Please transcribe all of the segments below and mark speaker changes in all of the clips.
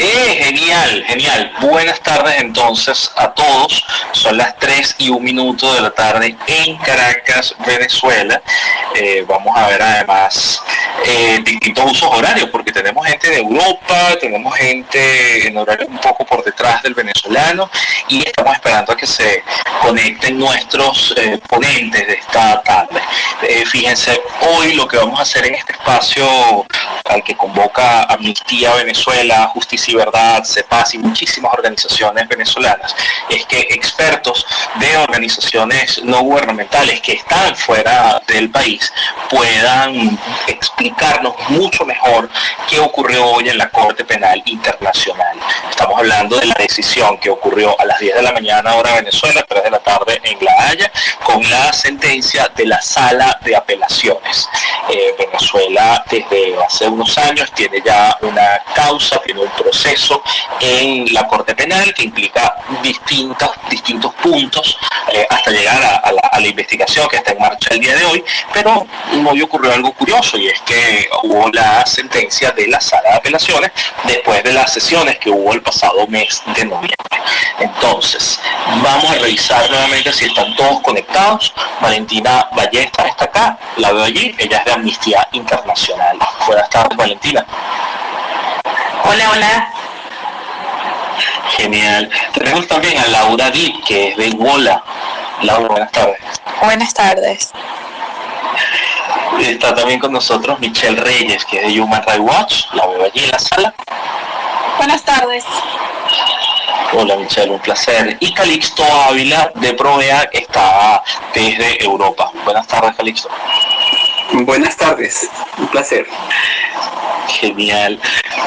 Speaker 1: Genial, genial. Buenas tardes entonces a todos. Son las 3:01 de la tarde en Caracas, Venezuela. Vamos a ver además distintos usos horarios, porque tenemos gente de Europa, tenemos gente en horario un poco por detrás del venezolano, y estamos esperando a que se conecten nuestros ponentes de esta tarde. Fíjense, hoy lo que vamos a hacer en este espacio al que convoca Amnistía Venezuela, Justicia y Verdad, CEPAS y muchísimas organizaciones venezolanas, es que expertos de organizaciones no gubernamentales que están fuera del país puedan explicarnos mucho mejor qué ocurrió hoy en la Corte Penal Internacional. Estamos hablando de la decisión que ocurrió a las 10 de la mañana hora Venezuela, 3 de la tarde en La Haya, con la sentencia de la Sala de Apelaciones. Venezuela desde hace unos años tiene ya una causa, tiene un proceso en la Corte Penal que implica distintos puntos hasta llegar a la investigación que está en marcha el día de hoy, pero hoy ocurrió algo curioso, y es que hubo la sentencia de la Sala de Apelaciones después de las sesiones que hubo el pasado mes de noviembre. Entonces, vamos a revisar nuevamente si están todos conectados. Valentina Ballesta está acá, la veo allí, ella es de Amnistía Internacional. Buenas tardes, Valentina.
Speaker 2: Hola, hola.
Speaker 1: Genial. Tenemos también a Laura Dip, que es de WOLA. Laura, buenas tardes.
Speaker 2: Buenas tardes.
Speaker 1: Está también con nosotros Michelle Reyes, que es de Human Rights Watch, la veo allí en la sala.
Speaker 2: Buenas tardes.
Speaker 1: Hola Michelle, un placer. Y Calixto Ávila de Provea, que está desde Europa. Buenas tardes, Calixto.
Speaker 3: Buenas tardes, un placer.
Speaker 1: Genial.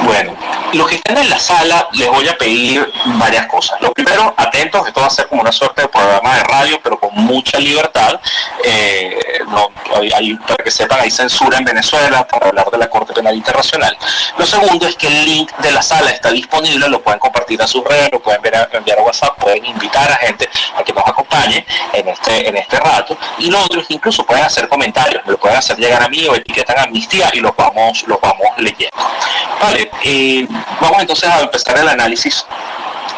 Speaker 1: Bueno, los que están en la sala les voy a pedir varias cosas. Lo primero, atentos, esto va a ser como una suerte de programa de radio, pero con mucha libertad. Para que sepan, hay censura en Venezuela para hablar de la Corte Penal Internacional. Lo segundo es que el link de la sala está disponible, lo pueden compartir a sus redes, lo pueden enviar a WhatsApp, pueden invitar a gente a que nos acompañe en este rato. Y lo otro es que incluso pueden hacer comentarios, me lo pueden hacer llegar a mí o etiquetan Amnistía y los vamos leyendo. Vale, vamos entonces a empezar el análisis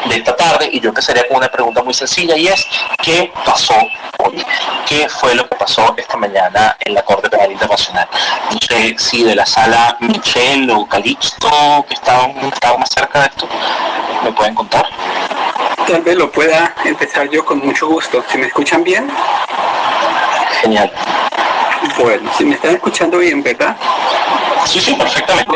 Speaker 1: de esta tarde, y yo empezaría con una pregunta muy sencilla, y es: ¿qué pasó hoy? ¿Qué fue lo que pasó esta mañana en la Corte Penal Internacional? No sé si de la sala Michelle o Calixto, que estaban más cerca de esto, ¿me pueden contar?
Speaker 3: Tal vez lo pueda empezar yo con mucho gusto. ¿Se me escuchan bien?
Speaker 1: Genial.
Speaker 3: Bueno, si me están escuchando bien, ¿verdad?
Speaker 1: Sí, perfectamente.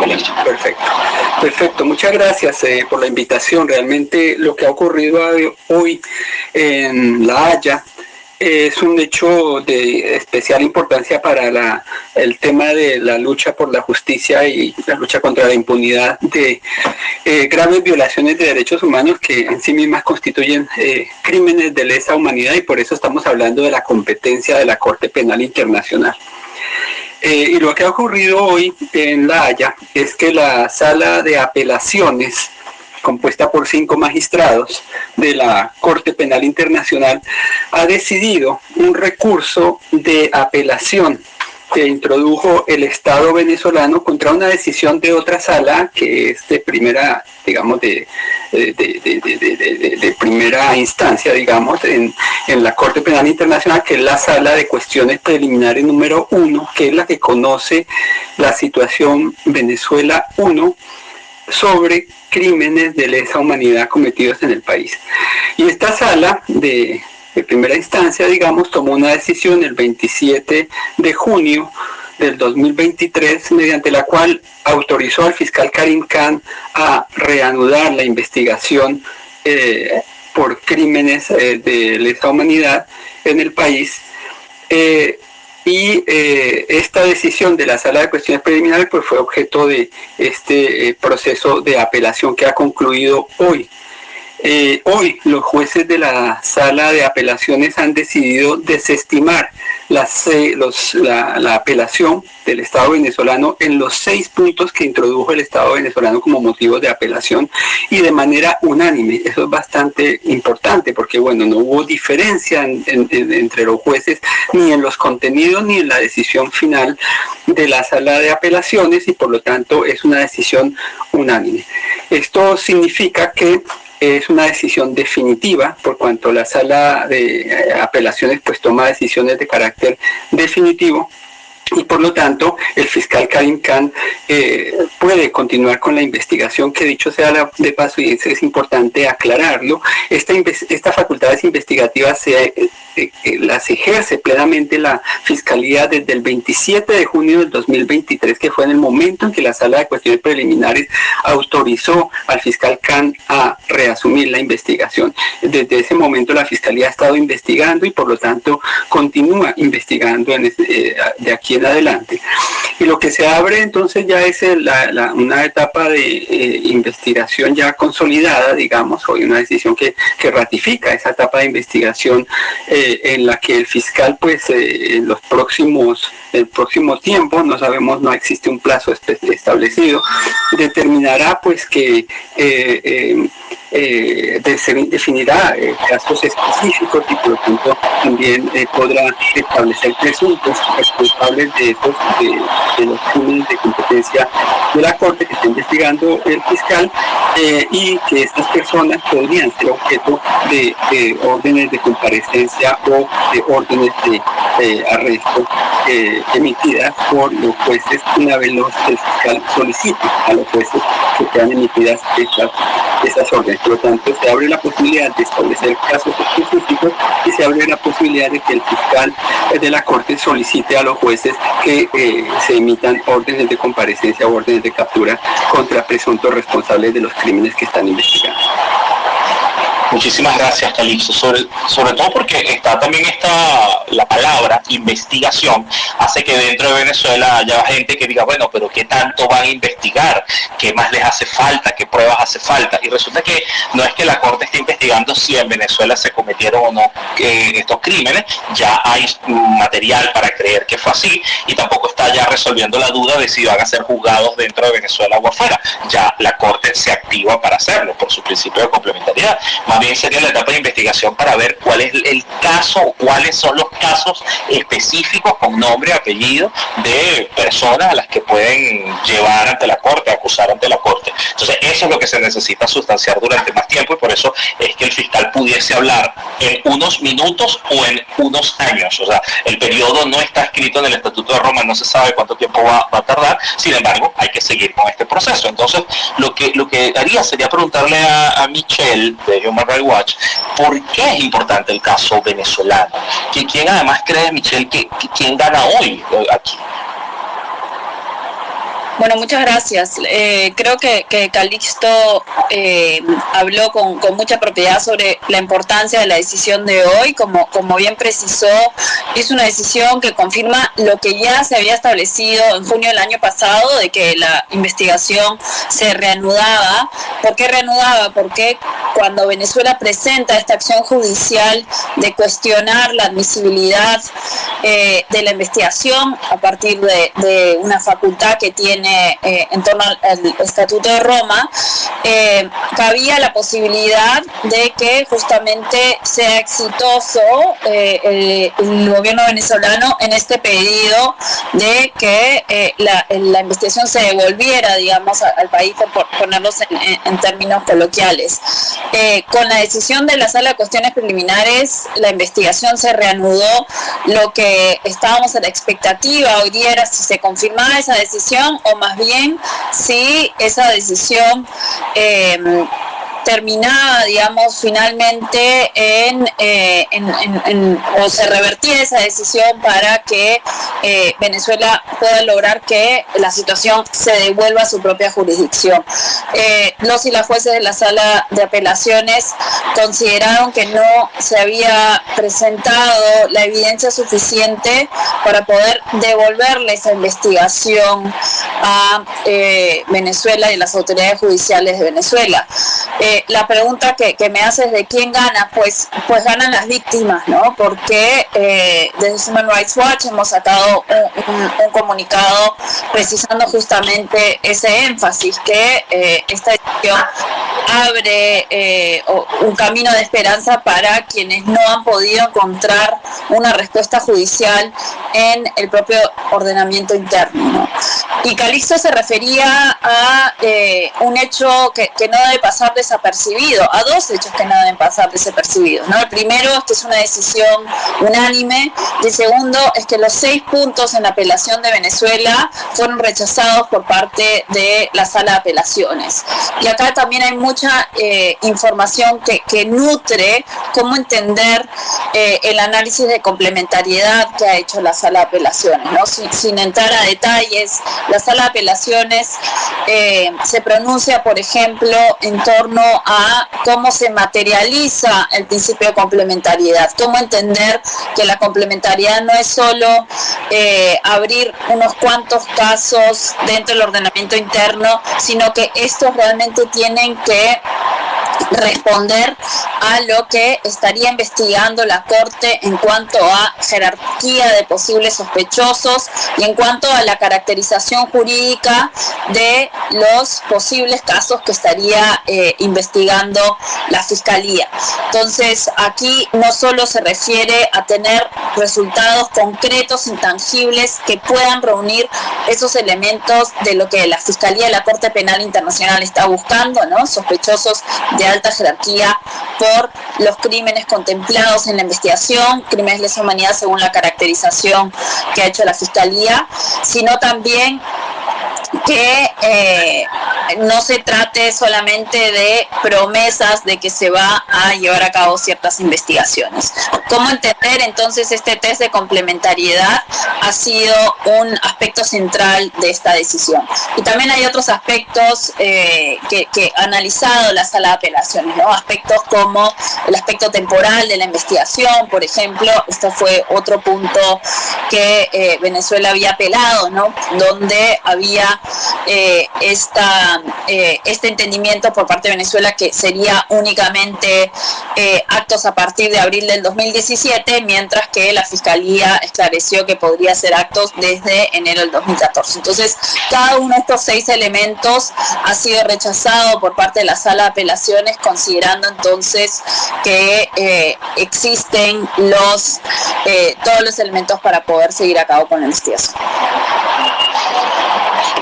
Speaker 3: Perfecto. Muchas gracias por la invitación. Realmente lo que ha ocurrido hoy en La Haya es un hecho de especial importancia para el tema de la lucha por la justicia y la lucha contra la impunidad de graves violaciones de derechos humanos que en sí mismas constituyen crímenes de lesa humanidad, y por eso estamos hablando de la competencia de la Corte Penal Internacional. Y lo que ha ocurrido hoy en La Haya es que la Sala de Apelaciones, compuesta por 5 magistrados de la Corte Penal Internacional, ha decidido un recurso de apelación que introdujo el Estado venezolano contra una decisión de otra sala que es de primera, digamos, de primera instancia, digamos, en la Corte Penal Internacional, que es la Sala de Cuestiones Preliminares número 1, que es la que conoce la situación Venezuela 1 sobre crímenes de lesa humanidad cometidos en el país. Y esta sala de primera instancia, digamos, tomó una decisión el 27 de junio del 2023, mediante la cual autorizó al fiscal Karim Khan a reanudar la investigación por crímenes de lesa humanidad en el país. Esta decisión de la Sala de Cuestiones Preliminares pues fue objeto de este proceso de apelación que ha concluido hoy. Hoy los jueces de la Sala de Apelaciones han decidido desestimar la apelación del Estado venezolano en los 6 puntos que introdujo el Estado venezolano como motivos de apelación y de manera unánime. Eso es bastante importante porque, bueno, no hubo diferencia entre los jueces ni en los contenidos ni en la decisión final de la sala de apelaciones y por lo tanto es una decisión unánime. Esto significa que es una decisión definitiva, por cuanto la sala de apelaciones pues toma decisiones de carácter definitivo y por lo tanto el fiscal Karim Khan puede continuar con la investigación, que dicho sea de paso, y es importante aclararlo, esta facultades investigativas las ejerce plenamente la Fiscalía desde el 27 de junio del 2023, que fue en el momento en que la Sala de Cuestiones Preliminares autorizó al fiscal Khan a reasumir la investigación. Desde ese momento la Fiscalía ha estado investigando y por lo tanto continúa investigando de aquí en adelante. Y lo que se abre entonces ya es una etapa de investigación ya consolidada, digamos, hoy una decisión que ratifica esa etapa de investigación en la que el fiscal pues en el próximo tiempo, no sabemos, no existe un plazo establecido, determinará pues que definirá casos específicos y por lo tanto también podrá establecer presuntos responsables de los crímenes de competencia de la Corte que está investigando el fiscal y que estas personas podrían ser objeto de órdenes de comparecencia o de órdenes de arresto emitidas por los jueces una vez el fiscal solicite a los jueces que sean emitidas estas órdenes. Por lo tanto, se abre la posibilidad de establecer casos específicos y se abre la posibilidad de que el fiscal de la Corte solicite a los jueces que se emitan órdenes de comparecencia o órdenes de captura contra presuntos responsables de los crímenes que están investigando.
Speaker 1: Muchísimas gracias, Calixto. Sobre todo porque la palabra investigación hace que dentro de Venezuela haya gente que diga, bueno, pero ¿qué tanto van a investigar? ¿Qué más les hace falta? ¿Qué pruebas hace falta? Y resulta que no es que la Corte esté investigando si en Venezuela se cometieron o no estos crímenes, ya hay material para creer que fue así y tampoco está ya resolviendo la duda de si van a ser juzgados dentro de Venezuela o afuera. Ya la Corte se activa para hacerlo por su principio de complementariedad. Más bien sería la etapa de investigación para ver cuál es el caso o cuáles son los casos específicos con nombre y apellido de personas a las que pueden llevar ante la Corte, acusar ante la Corte. Entonces eso es lo que se necesita sustanciar durante más tiempo y por eso es que el fiscal pudiese hablar en unos minutos o en unos años. O sea, el periodo no está escrito en el Estatuto de Roma, no se sabe cuánto tiempo va a tardar, sin embargo hay que seguir con este proceso. Entonces lo que haría sería preguntarle a Michelle de Human Rights Watch, ¿por qué es importante el caso venezolano? ¿Quién además cree, Michelle, que quién gana hoy aquí?
Speaker 2: Bueno, muchas gracias. Creo que Calixto habló con mucha propiedad sobre la importancia de la decisión de hoy. Como bien precisó, es una decisión que confirma lo que ya se había establecido en junio del año pasado, de que la investigación se reanudaba. ¿Por qué reanudaba? Porque cuando Venezuela presenta esta acción judicial de cuestionar la admisibilidad de la investigación a partir de una facultad que tiene en torno al Estatuto de Roma, cabía la posibilidad de que justamente sea exitoso el gobierno venezolano en este pedido de que la investigación se devolviera, digamos, al país, por ponerlos en términos coloquiales. Con la decisión de la Sala de Cuestiones Preliminares, la investigación se reanudó. Lo que estábamos en la expectativa hoy día era si se confirmaba esa decisión o más bien si esa decisión terminaba, digamos, finalmente o se revertía esa decisión para que Venezuela pueda lograr que la situación se devuelva a su propia jurisdicción. Los y las jueces de la Sala de Apelaciones consideraron que no se había presentado la evidencia suficiente para poder devolverle esa investigación a Venezuela y las autoridades judiciales de Venezuela. la pregunta que me haces de quién gana, pues ganan las víctimas, ¿no? Porque desde Human Rights Watch hemos sacado un comunicado precisando justamente ese énfasis, que esta decisión abre un camino de esperanza para quienes no han podido encontrar una respuesta judicial en el propio ordenamiento interno, ¿no? Y Calixto se refería a un hecho que no debe pasar desapercibido, a dos hechos que no deben pasar desapercibidos, ¿no? El primero es que es una decisión unánime, y el segundo es que los 6 puntos en la apelación de Venezuela fueron rechazados por parte de la Sala de Apelaciones. Y acá también hay mucha información que nutre cómo entender el análisis de complementariedad que ha hecho la Sala de Apelaciones, ¿no? Sin entrar a detalles, la Sala de Apelaciones se pronuncia, por ejemplo, en torno a cómo se materializa el principio de complementariedad, cómo entender que la complementariedad no es solo abrir unos cuantos casos dentro del ordenamiento interno, sino que estos realmente tienen que responder a lo que estaría investigando la Corte en cuanto a jerarquía de posibles sospechosos y en cuanto a la caracterización jurídica de los posibles casos que estaría investigando la Fiscalía. Entonces, aquí no solo se refiere a tener resultados concretos, intangibles, que puedan reunir esos elementos de lo que la Fiscalía de la Corte Penal Internacional está buscando, ¿no? Sospechosos de alta jerarquía por los crímenes contemplados en la investigación, crímenes de lesa humanidad según la caracterización que ha hecho la Fiscalía, sino también que no se trate solamente de promesas de que se va a llevar a cabo ciertas investigaciones. ¿Cómo entender entonces este test de complementariedad? Ha sido un aspecto central de esta decisión. Y también hay otros aspectos que ha analizado la Sala de Apelaciones, ¿no? Aspectos como el aspecto temporal de la investigación, por ejemplo. Este fue otro punto que Venezuela había apelado, ¿no? Donde había este entendimiento por parte de Venezuela que sería únicamente actos a partir de abril del 2017, mientras que la Fiscalía esclareció que podría ser actos desde enero del 2014. Entonces, cada uno de estos 6 elementos ha sido rechazado por parte de la Sala de Apelaciones, considerando entonces que existen todos los elementos para poder seguir a cabo con la investigación.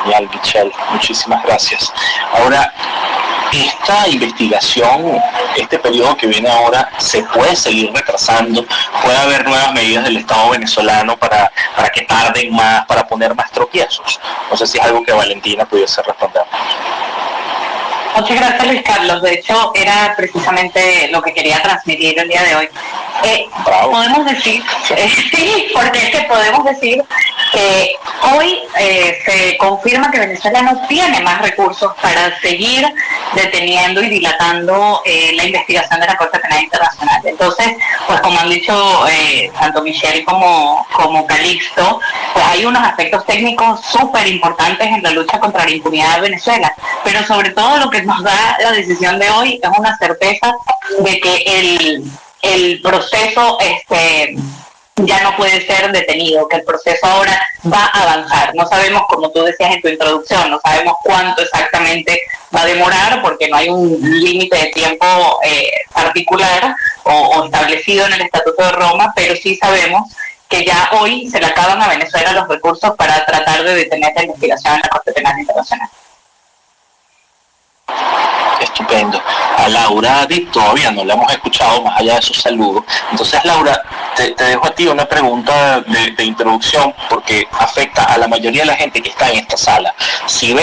Speaker 1: Genial, Michelle, muchísimas gracias. Ahora, esta investigación, este periodo que viene ahora, ¿se puede seguir retrasando? ¿Puede haber nuevas medidas del Estado venezolano para que tarden más, para poner más tropiezos? No sé si es algo que Valentina pudiese responder.
Speaker 4: Muchas gracias, Luis Carlos. De hecho, era precisamente lo que quería transmitir el día de hoy. Podemos decir, sí, porque es que podemos decir que hoy se confirma que Venezuela no tiene más recursos para seguir deteniendo y dilatando la investigación de la Corte Penal Internacional. Entonces, pues como han dicho tanto Michelle como Calixto, pues hay unos aspectos técnicos súper importantes en la lucha contra la impunidad de Venezuela, pero sobre todo lo que nos da la decisión de hoy es una certeza de que el proceso ya no puede ser detenido, que el proceso ahora va a avanzar. No sabemos, como tú decías en tu introducción, no sabemos cuánto exactamente va a demorar, porque no hay un límite de tiempo particular o establecido en el Estatuto de Roma, pero sí sabemos que ya hoy se le acaban a Venezuela los recursos para tratar de detener la investigación en la Corte Penal Internacional.
Speaker 1: Estupendo. A Laura todavía no la hemos escuchado más allá de su saludo. Entonces, Laura, te dejo a ti una pregunta de introducción, porque afecta a la mayoría de la gente que está en esta sala. Si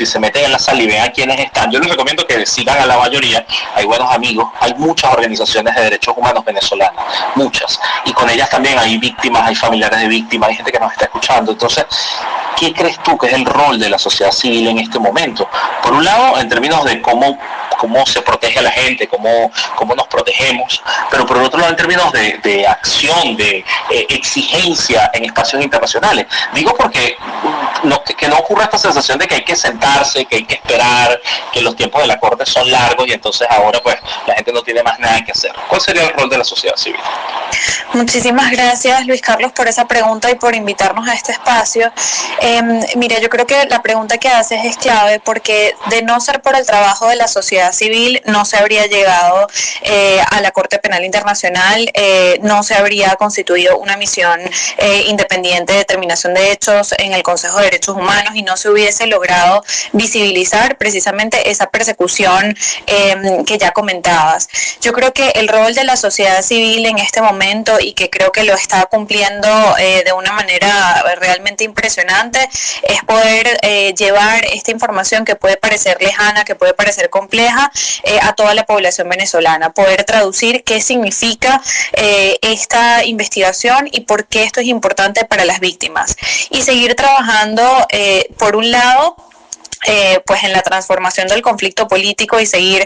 Speaker 1: se meten en la sala y ven a quienes están, yo les recomiendo que sigan a la mayoría. Hay buenos amigos, hay muchas organizaciones de derechos humanos venezolanas, muchas, y con ellas también hay víctimas, hay familiares de víctimas, hay gente que nos está escuchando. Entonces, ¿qué crees tú que es el rol de la sociedad civil en este momento? Por un lado, en términos de cómo cómo se protege a la gente, cómo nos protegemos, pero por otro lado en términos de acción, de exigencia en espacios internacionales. Digo porque que no ocurra esta sensación de que hay que sentarse, que hay que esperar, que los tiempos de la Corte son largos y entonces ahora pues la gente no tiene más nada que hacer. ¿Cuál sería el rol de la sociedad civil?
Speaker 2: Muchísimas gracias, Luis Carlos, por esa pregunta y por invitarnos a este espacio. Mira, yo creo que la pregunta que haces es clave porque de no ser por el trabajo de la sociedad civil no se habría llegado a la Corte Penal Internacional, no se habría constituido una misión independiente de determinación de hechos en el Consejo de Derechos Humanos y no se hubiese logrado visibilizar precisamente esa persecución que ya comentabas. Yo creo que el rol de la sociedad civil en este momento, y que creo que lo está cumpliendo de una manera realmente impresionante, es poder llevar esta información que puede parecer lejana, que puede parecer compleja, a toda la población venezolana, poder traducir qué significa esta investigación y por qué esto es importante para las víctimas, y seguir trabajando por un lado pues en la transformación del conflicto político y seguir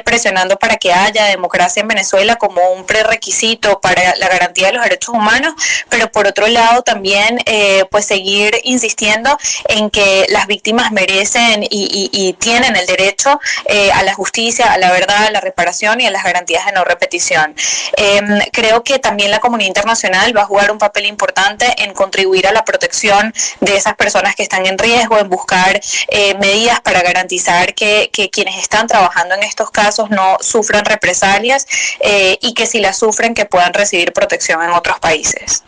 Speaker 2: presionando para que haya democracia en Venezuela como un prerequisito para la garantía de los derechos humanos, pero por otro lado también pues seguir insistiendo en que las víctimas merecen y tienen el derecho a la justicia, a la verdad, a la reparación y a las garantías de no repetición. Creo que también la comunidad internacional va a jugar un papel importante en contribuir a la protección de esas personas que están en riesgo, en buscar medidas para garantizar que quienes están trabajando en estos casos no sufran represalias y que si las sufren que puedan recibir protección en otros países.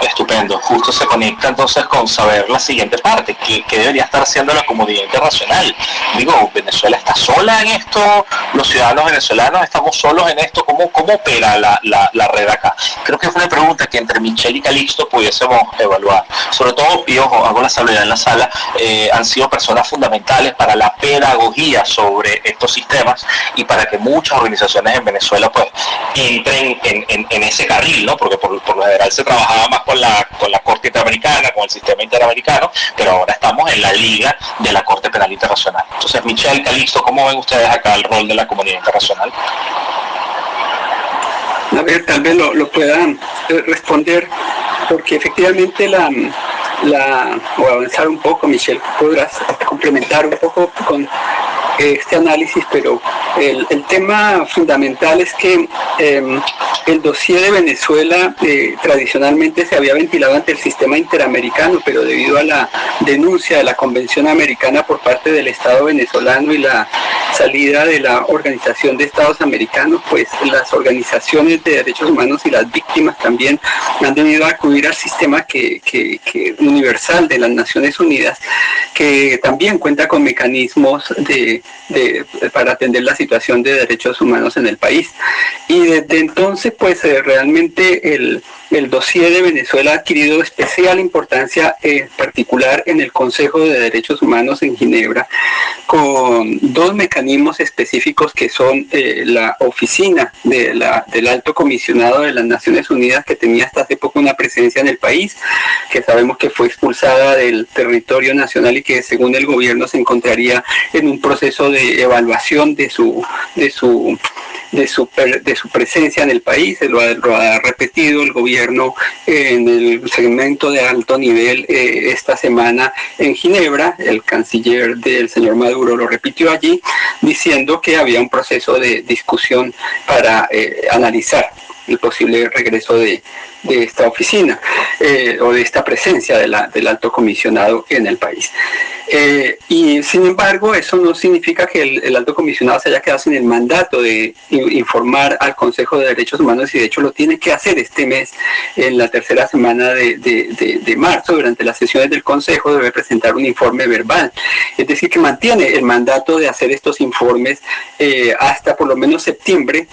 Speaker 1: Estupendo, justo se conecta entonces con saber la siguiente parte, que debería estar haciendo la comunidad internacional. Digo, ¿Venezuela está sola en esto? ¿Los ciudadanos venezolanos estamos solos en esto? ¿Cómo opera la red acá? Creo que es una pregunta que entre Michelle y Calixto pudiésemos evaluar. Sobre todo, y ojo, hago la salvedad en la sala, han sido personas fundamentales para la pedagogía sobre estos sistemas y para que muchas organizaciones en Venezuela pues entren en ese carril, ¿no? Porque por lo general se trabajaba más con la Corte Interamericana, con el sistema interamericano, pero ahora estamos en la liga de la Corte Penal Internacional. Entonces, Michelle, Calixto, ¿cómo ven ustedes acá el rol de la comunidad internacional?
Speaker 3: A ver, tal vez lo puedan responder, porque efectivamente voy a avanzar un poco, Michelle, podrás complementar un poco con este análisis, pero el tema fundamental es que el dossier de Venezuela tradicionalmente se había ventilado ante el sistema interamericano, pero debido a la denuncia de la Convención Americana por parte del Estado venezolano y la salida de la Organización de Estados Americanos, pues las organizaciones de derechos humanos y las víctimas también han debido acudir al sistema que universal de las Naciones Unidas, que también cuenta con mecanismos para atender la situación de derechos humanos en el país. Y desde entonces, pues realmente el dossier de Venezuela ha adquirido especial importancia, en particular en el Consejo de Derechos Humanos en Ginebra, con dos mecanismos específicos que son la oficina del Alto Comisionado de las Naciones Unidas, que tenía hasta hace poco una presencia en el país, que sabemos que fue expulsada del territorio nacional y que según el gobierno se encontraría en un proceso de evaluación de su presencia en el país. Lo ha repetido el gobierno en el segmento de alto nivel esta semana en Ginebra. El canciller del señor Maduro lo repitió allí, diciendo que había un proceso de discusión para analizar el posible regreso de esta oficina o de esta presencia del alto comisionado en el país. Y sin embargo, eso no significa que el alto comisionado se haya quedado sin el mandato de informar al Consejo de Derechos Humanos, y de hecho lo tiene que hacer este mes, en la tercera semana de marzo. Durante las sesiones del Consejo debe presentar un informe verbal, es decir, que mantiene el mandato de hacer estos informes hasta por lo menos septiembre,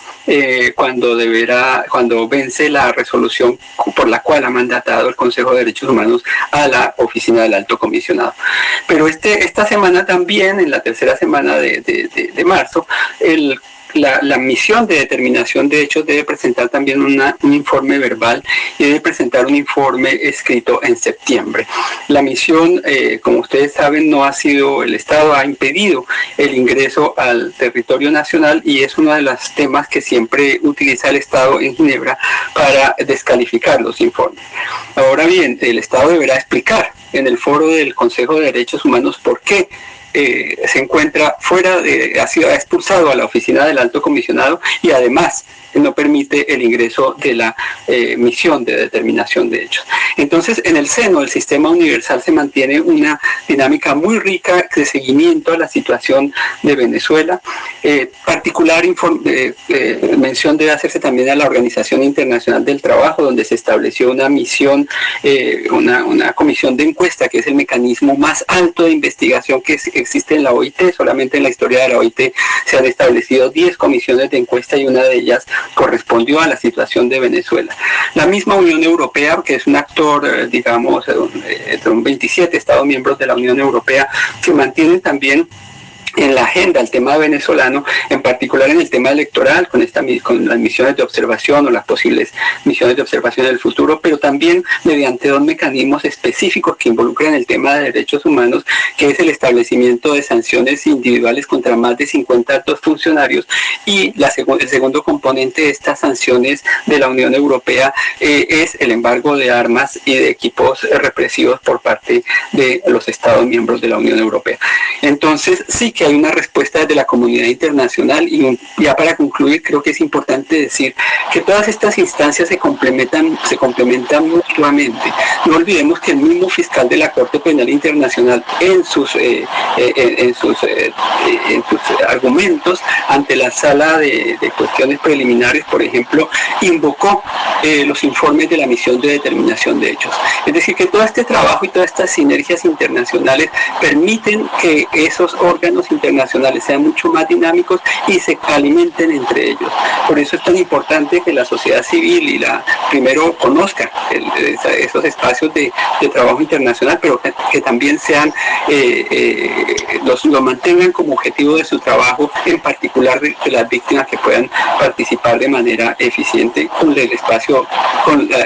Speaker 3: cuando vence la resolución por la cual ha mandatado el Consejo de Derechos Humanos a la oficina del Alto Comisionado. Pero esta semana también, en la tercera semana de marzo, el la misión de determinación de hechos debe presentar también un informe verbal y debe presentar un informe escrito en septiembre. La misión, como ustedes saben, el Estado ha impedido el ingreso al territorio nacional y es uno de los temas que siempre utiliza el Estado en Ginebra para descalificar los informes. Ahora bien, el Estado deberá explicar en el foro del Consejo de Derechos Humanos por qué se encuentra ha sido expulsado a la oficina del Alto Comisionado y además no permite el ingreso de la misión de determinación de hechos. Entonces, en el seno del sistema universal se mantiene una dinámica muy rica de seguimiento a la situación de Venezuela. Particular mención debe hacerse también a la Organización Internacional del Trabajo, donde se estableció una misión, una comisión de encuesta, que es el mecanismo más alto de investigación que existe en la OIT. Solamente en la historia de la OIT se han establecido 10 comisiones de encuesta y una de ellas correspondió a la situación de Venezuela. La misma Unión Europea, que es un actor, digamos, de 27 Estados miembros de la Unión Europea, que mantienen también en la agenda el tema venezolano, en particular en el tema electoral, con las misiones de observación o las posibles misiones de observación en el futuro, pero también mediante 2 mecanismos específicos que involucran el tema de derechos humanos, que es el establecimiento de sanciones individuales contra más de 50 altos funcionarios, y el segundo componente de estas sanciones de la Unión Europea es el embargo de armas y de equipos represivos por parte de los Estados miembros de la Unión Europea. Entonces, sí que hay una respuesta desde la comunidad internacional, y ya para concluir, creo que es importante decir que todas estas instancias se complementan mutuamente. No olvidemos que el mismo fiscal de la Corte Penal Internacional en sus argumentos ante la sala de cuestiones preliminares, por ejemplo, invocó los informes de la misión de determinación de hechos. Es decir, que todo este trabajo y todas estas sinergias internacionales permiten que esos órganos internacionales sean mucho más dinámicos y se alimenten entre ellos. Por eso es tan importante que la sociedad civil primero conozca esos espacios de trabajo internacional, pero que también sean lo mantengan como objetivo de su trabajo, en particular de las víctimas, que puedan participar de manera eficiente con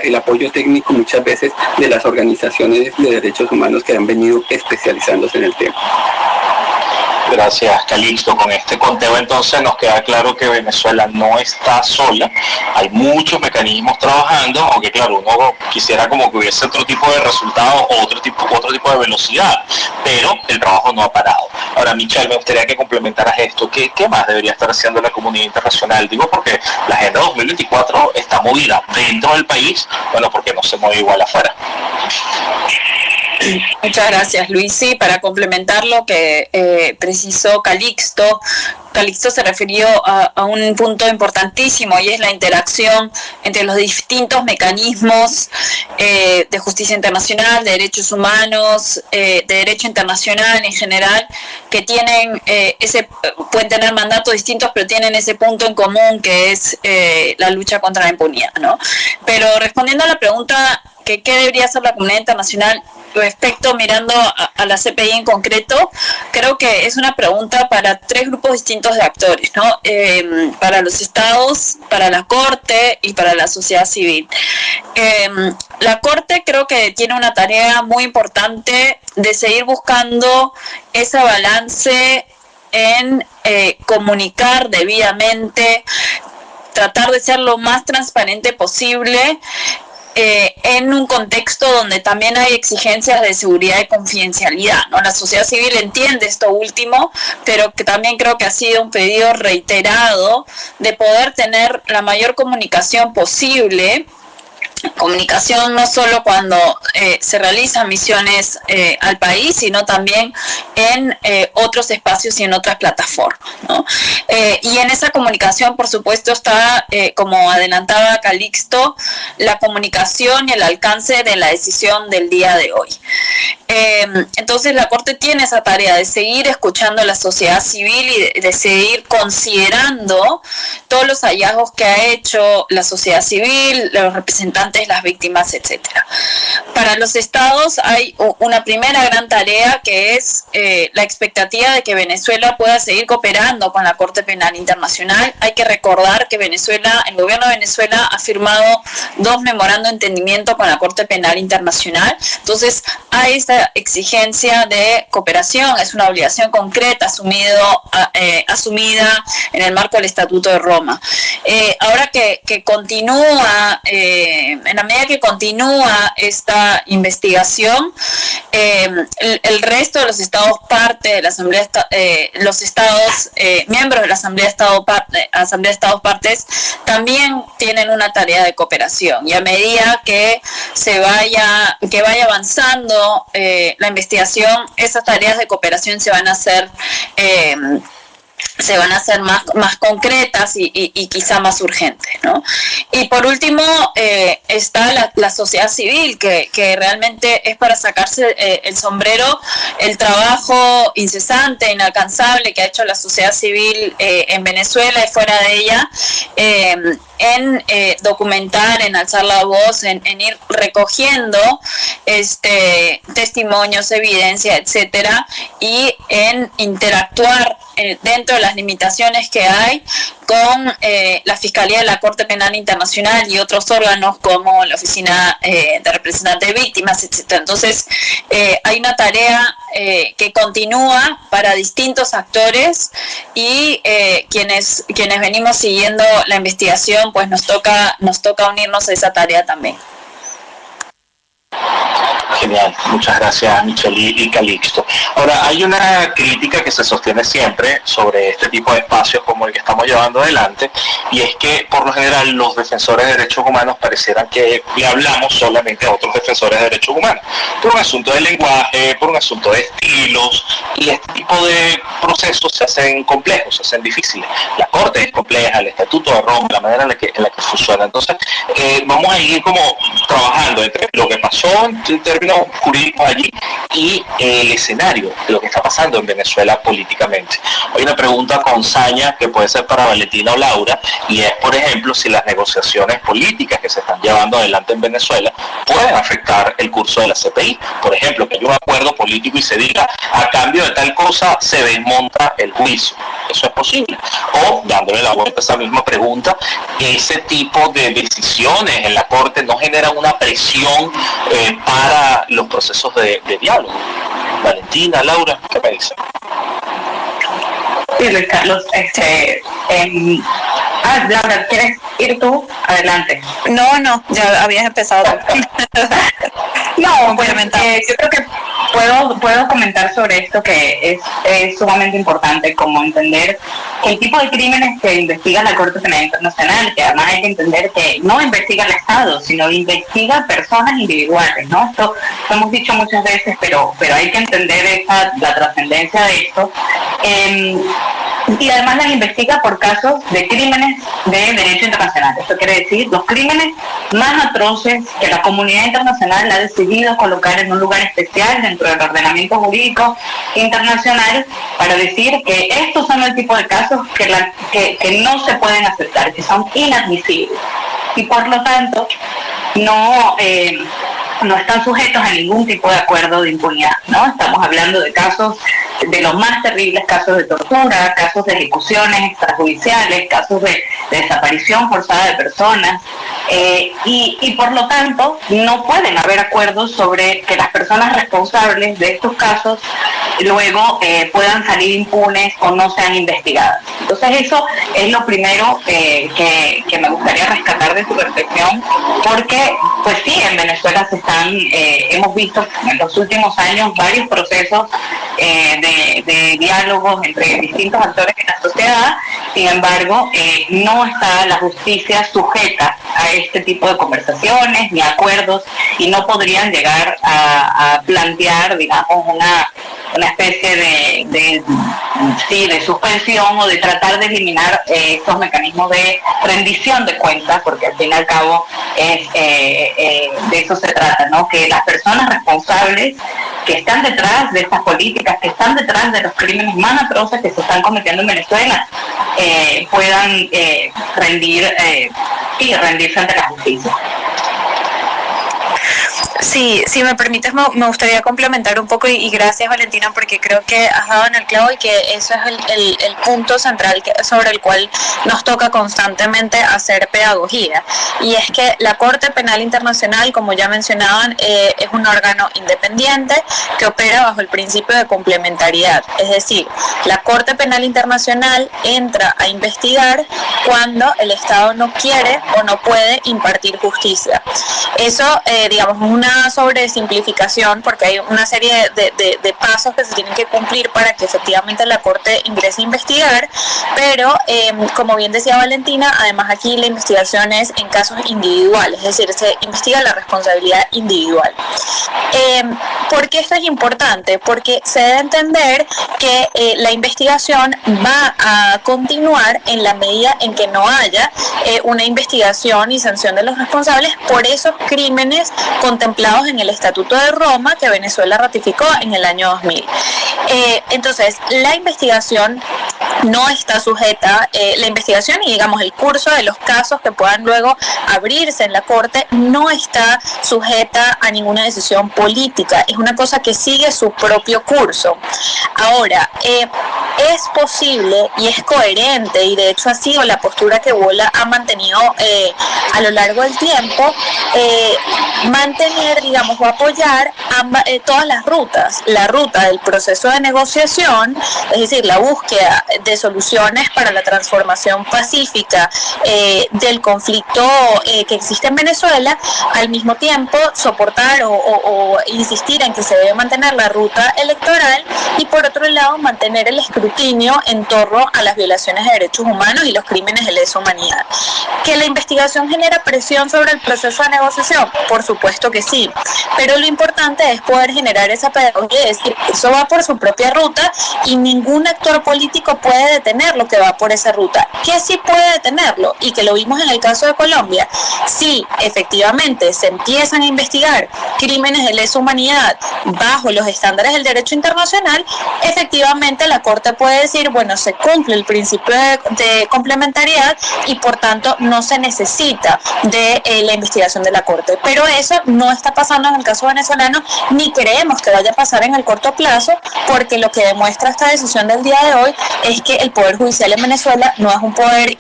Speaker 3: el apoyo técnico muchas veces de las organizaciones de derechos humanos que han venido especializándose en el tema.
Speaker 1: Gracias, Calixto. Con este conteo entonces nos queda claro que Venezuela no está sola, hay muchos mecanismos trabajando, aunque claro, uno quisiera como que hubiese otro tipo de resultados o otro tipo de velocidad, pero el trabajo no ha parado. Ahora, Michelle, me gustaría que complementaras esto. ¿Qué más debería estar haciendo la comunidad internacional? Digo, porque la Agenda 2024 está movida dentro del país, bueno, porque no se mueve igual afuera.
Speaker 2: Muchas gracias, Luis. Sí, para complementar lo que precisó Calixto se refirió a un punto importantísimo, y es la interacción entre los distintos mecanismos de justicia internacional, de derechos humanos, de derecho internacional en general, que pueden tener mandatos distintos, pero tienen ese punto en común, que es la lucha contra la impunidad, ¿no? Pero respondiendo a la pregunta que qué debería hacer la comunidad internacional respecto, mirando a la CPI en concreto, creo que es una pregunta para 3 grupos distintos de actores, ¿no? Para los estados, para la Corte y para la sociedad civil. La Corte creo que tiene una tarea muy importante de seguir buscando ese balance en comunicar debidamente, tratar de ser lo más transparente posible, en un contexto donde también hay exigencias de seguridad y confidencialidad, ¿no? La sociedad civil entiende esto último, pero que también creo que ha sido un pedido reiterado de poder tener la mayor comunicación posible. Comunicación no solo cuando se realizan misiones al país, sino también en otros espacios y en otras plataformas, ¿no? Y en esa comunicación, por supuesto, está, como adelantaba Calixto, la comunicación y el alcance de la decisión del día de hoy. Entonces la Corte tiene esa tarea de seguir escuchando a la sociedad civil y de seguir considerando todos los hallazgos que ha hecho la sociedad civil, los representantes migrantes, las víctimas, etcétera. Para los estados hay una primera gran tarea que es la expectativa de que Venezuela pueda seguir cooperando con la Corte Penal Internacional. Hay que recordar que el gobierno de Venezuela ha firmado 2 memorandos de entendimiento con la Corte Penal Internacional. Entonces hay esta exigencia de cooperación, es una obligación concreta asumida en el marco del Estatuto de Roma. Ahora que continúa, en la medida que continúa esta investigación, el resto de los estados parte de la Asamblea, los estados miembros de la Asamblea de Estados Partes también tienen una tarea de cooperación, y a medida que vaya avanzando la investigación, esas tareas de cooperación se van a hacer más concretas y quizá más urgentes, ¿no? Y por último está la sociedad civil, que realmente es para sacarse el sombrero el trabajo incesante, inalcanzable que ha hecho la sociedad civil en Venezuela y fuera de ella, en documentar, en alzar la voz, en ir recogiendo testimonios, evidencia, etcétera, y en interactuar dentro de las limitaciones que hay con la Fiscalía de la Corte Penal Internacional y otros órganos como la Oficina de Representantes de Víctimas, etc. Entonces, hay una tarea que continúa para distintos actores, y quienes venimos siguiendo la investigación, pues nos toca unirnos a esa tarea también.
Speaker 1: Genial, muchas gracias Michelle y Calixto. Ahora, hay una crítica que se sostiene siempre sobre este tipo de espacios como el que estamos llevando adelante, y es que por lo general los defensores de derechos humanos parecieran que le hablamos solamente a otros defensores de derechos humanos, por un asunto de lenguaje, por un asunto de estilos, y este tipo de procesos se hacen complejos, se hacen difíciles. La Corte es compleja, el Estatuto de Roma, la manera en la que funciona. Entonces, vamos a ir como trabajando entre lo que pasó en términos jurídicos allí y el escenario de lo que está pasando en Venezuela políticamente. Hay una pregunta con saña que puede ser para Valentina o Laura, y es, por ejemplo, si las negociaciones políticas que se están llevando adelante en Venezuela pueden afectar el curso de la CPI. Por ejemplo, que haya un acuerdo político y se diga, a cambio de tal cosa se desmonta el juicio. ¿Eso es posible? O, dándole la vuelta a esa misma pregunta, ese tipo de decisiones en la Corte no generan una presión para los procesos de diálogo. Valentina, Laura, ¿qué me dicen?
Speaker 4: Sí, Luis Carlos, Laura, ¿quieres ir tú? Adelante.
Speaker 2: No, ya habías empezado.
Speaker 4: No, bueno, yo creo que puedo comentar sobre esto, que es sumamente importante, como entender que el tipo de crímenes que investiga la Corte Penal Internacional, que además hay que entender que no investiga el Estado, sino investiga personas individuales, ¿no? Esto lo hemos dicho muchas veces, pero hay que entender la trascendencia de esto. Y además las investiga por casos de crímenes de derecho internacional. Esto quiere decir los crímenes más atroces que la comunidad internacional ha decidido colocar en un lugar especial dentro del ordenamiento jurídico internacional, para decir que estos son el tipo de casos que no se pueden aceptar, que son inadmisibles, y por lo tanto no están sujetos a ningún tipo de acuerdo de impunidad, ¿no? Estamos hablando de casos, de los más terribles casos de tortura, casos de ejecuciones extrajudiciales, casos de desaparición forzada de personas, y por lo tanto no pueden haber acuerdos sobre que las personas responsables de estos casos luego puedan salir impunes o no sean investigadas. Entonces eso es lo primero que me gustaría rescatar de su reflexión, porque pues sí, en Venezuela hemos visto en los últimos años varios procesos de diálogos entre distintos actores de la sociedad. Sin embargo, no está la justicia sujeta a este tipo de conversaciones ni acuerdos, y no podrían llegar a plantear, digamos, una especie de suspensión, o de tratar de eliminar estos mecanismos de rendición de cuentas, porque al fin y al cabo de eso se trata, ¿no? Que las personas responsables que están detrás de estas políticas, que están detrás de los crímenes más atroces que se están cometiendo en Venezuela, puedan rendirse ante la justicia.
Speaker 2: Sí, si me permites, me gustaría complementar un poco y gracias Valentina porque creo que has dado en el clavo y que eso es el punto central sobre el cual nos toca constantemente hacer pedagogía, y es que la Corte Penal Internacional, como ya mencionaban, es un órgano independiente que opera bajo el principio de complementariedad, es decir, la Corte Penal Internacional entra a investigar cuando el Estado no quiere o no puede impartir justicia. Eso, digamos, es una sobresimplificación porque hay una serie de pasos que se tienen que cumplir para que efectivamente la Corte ingrese a investigar, pero como bien decía Valentina, además aquí la investigación es en casos individuales, es decir, se investiga la responsabilidad individual. ¿Por qué esto es importante? Porque se debe entender que la investigación va a continuar en la medida en que no haya una investigación y sanción de los responsables por esos crímenes contemplados en el Estatuto de Roma que Venezuela ratificó en el año 2000. Entonces, la investigación no está sujeta, la investigación y digamos el curso de los casos que puedan luego abrirse en la Corte no está sujeta a ninguna decisión política, es una cosa que sigue su propio curso. Ahora, es posible y es coherente, y de hecho ha sido la postura que Bola ha mantenido a lo largo del tiempo, mantener, digamos, o apoyar todas las rutas, la ruta del proceso de negociación, es decir, la búsqueda de soluciones para la transformación pacífica del conflicto que existe en Venezuela, al mismo tiempo soportar o insistir en que se debe mantener la ruta electoral y por otro lado mantener el escrutinio en torno a las violaciones de derechos humanos y los crímenes de lesa humanidad. ¿Que la investigación genera presión sobre el proceso de negociación? Por supuesto que sí, pero lo importante es poder generar esa pedagogía y decir, eso va por su propia ruta y ningún actor político puede detener lo que va por esa ruta. ¿Qué sí puede detenerlo? Y que lo vimos en el caso de Colombia. Si efectivamente se empiezan a investigar crímenes de lesa humanidad bajo los estándares del derecho internacional, efectivamente la Corte puede decir, bueno, se cumple el principio de complementariedad y por tanto no se necesita de la investigación de la Corte. Pero eso no está pasando en el caso venezolano, ni creemos que vaya a pasar en el corto plazo, porque lo que demuestra esta decisión del día de hoy es que el Poder Judicial en Venezuela no es un poder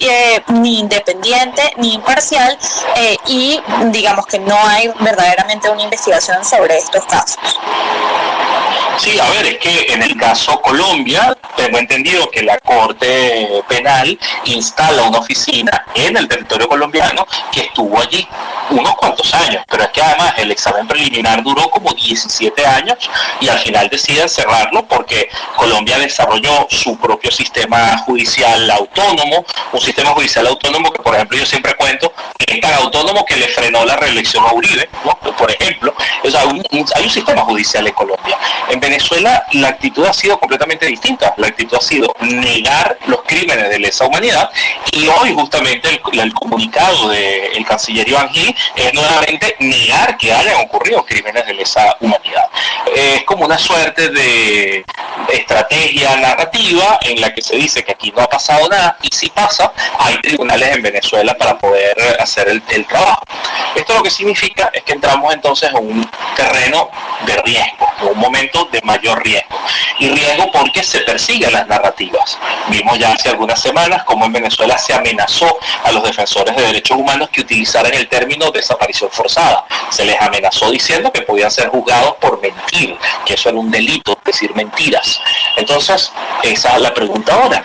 Speaker 2: ni independiente ni imparcial y digamos que no hay verdaderamente una investigación sobre estos casos.
Speaker 1: Sí, a ver, es que en el caso Colombia, tengo entendido que la Corte Penal instala una oficina en el territorio colombiano que estuvo allí unos cuantos años, pero es que además el examen preliminar duró como 17 años y al final deciden cerrarlo porque Colombia desarrolló su propio sistema judicial autónomo, un sistema judicial autónomo que, por ejemplo, yo siempre cuento que es tan autónomo que le frenó la reelección a Uribe, ¿no? Por ejemplo, o sea, hay un sistema judicial en Colombia. En Venezuela la actitud ha sido completamente distinta, la actitud ha sido negar los crímenes de lesa humanidad y hoy justamente el comunicado del canciller Iván Gil es nuevamente negar que hayan ocurrido crímenes de lesa humanidad. Es como una suerte de estrategia narrativa en la que se dice que aquí no ha pasado nada y si pasa, hay tribunales en Venezuela para poder hacer el trabajo. Esto lo que significa es que entramos entonces en un terreno de riesgo, en un momento de mayor riesgo. Y riesgo porque se persiguen las narrativas. Vimos ya hace algunas semanas cómo en Venezuela se amenazó a los defensores de derechos humanos que utilizaran el término desaparición forzada. Se les amenazó diciendo que podían ser juzgados por mentir, que eso era un delito, decir mentiras. Entonces, esa es la pregunta ahora.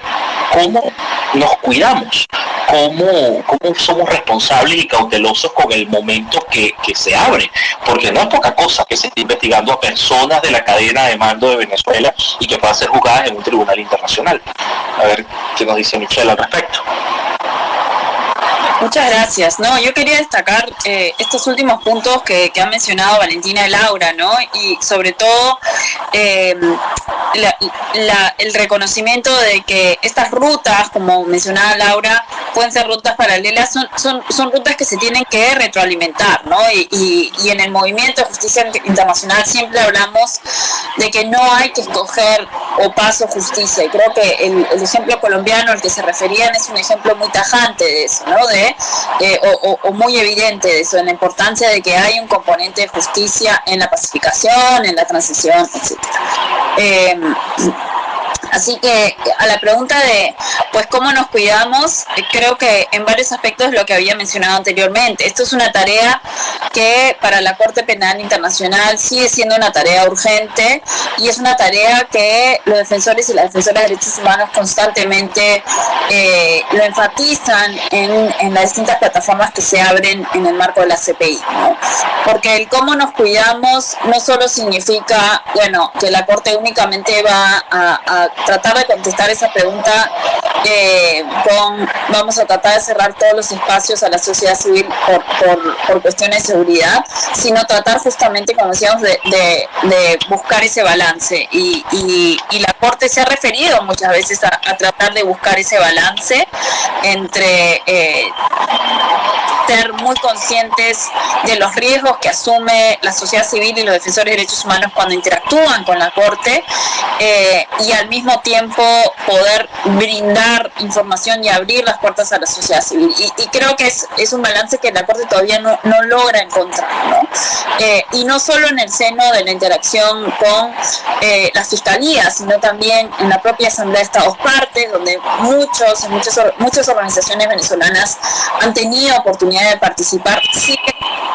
Speaker 1: ¿Cómo nos cuidamos? ¿Cómo somos responsables y cautelosos con el momento que se abre? Porque no es poca cosa que se esté investigando a personas de la cadena de mando de Venezuela y que puedan ser juzgadas en un tribunal internacional. A ver qué nos dice Michelle al respecto.
Speaker 2: Muchas gracias. No, yo quería destacar estos últimos puntos que han mencionado Valentina y Laura, ¿no? Y sobre todo el reconocimiento de que estas rutas, como mencionaba Laura, pueden ser rutas paralelas, son rutas que se tienen que retroalimentar, ¿no? Y en el movimiento de justicia internacional siempre hablamos de que no hay que escoger o paz o justicia, y creo que el ejemplo colombiano al que se referían es un ejemplo muy tajante de eso, ¿no? O muy evidente de eso, en la importancia de que hay un componente de justicia en la pacificación, en la transición, etcétera. Así que a la pregunta de pues cómo nos cuidamos, creo que en varios aspectos lo que había mencionado anteriormente. Esto es una tarea que para la Corte Penal Internacional sigue siendo una tarea urgente, y es una tarea que los defensores y las defensoras de derechos humanos constantemente lo enfatizan en las distintas plataformas que se abren en el marco de la CPI, ¿no? Porque el cómo nos cuidamos no solo significa, bueno, que la Corte únicamente va a tratar de contestar esa pregunta vamos a tratar de cerrar todos los espacios a la sociedad civil por cuestiones de seguridad, sino tratar justamente, como decíamos, de buscar ese balance, y la Corte se ha referido muchas veces a tratar de buscar ese balance entre ser muy conscientes de los riesgos que asume la sociedad civil y los defensores de derechos humanos cuando interactúan con la Corte, y al mismo tiempo poder brindar información y abrir las puertas a la sociedad civil. Y creo que es un balance que la Corte todavía no logra encontrar, ¿no? Y no solo en el seno de la interacción con las fiscalías, sino también en la propia Asamblea de Estados Partes, donde muchas organizaciones venezolanas han tenido oportunidad de participar. Sí,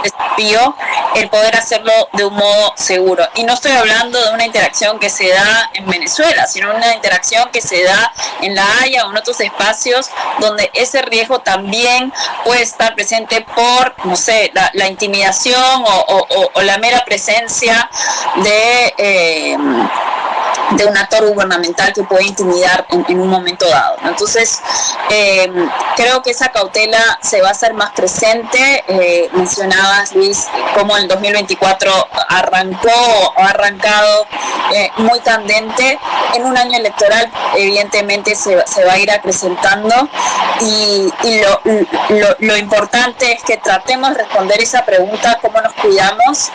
Speaker 2: desafío el poder hacerlo de un modo seguro. Y no estoy hablando de una interacción que se da en Venezuela, sino una interacción que se da en La Haya o en otros espacios donde ese riesgo también puede estar presente por, no sé, la intimidación o la mera presencia de un actor gubernamental que puede intimidar en un momento dado, ¿no? Entonces, creo que esa cautela se va a hacer más presente. Mencionabas, Luis, cómo el 2024 ha arrancado muy candente. En un año electoral, evidentemente, se va a ir acrecentando, y lo importante es que tratemos de responder esa pregunta, ¿cómo nos cuidamos?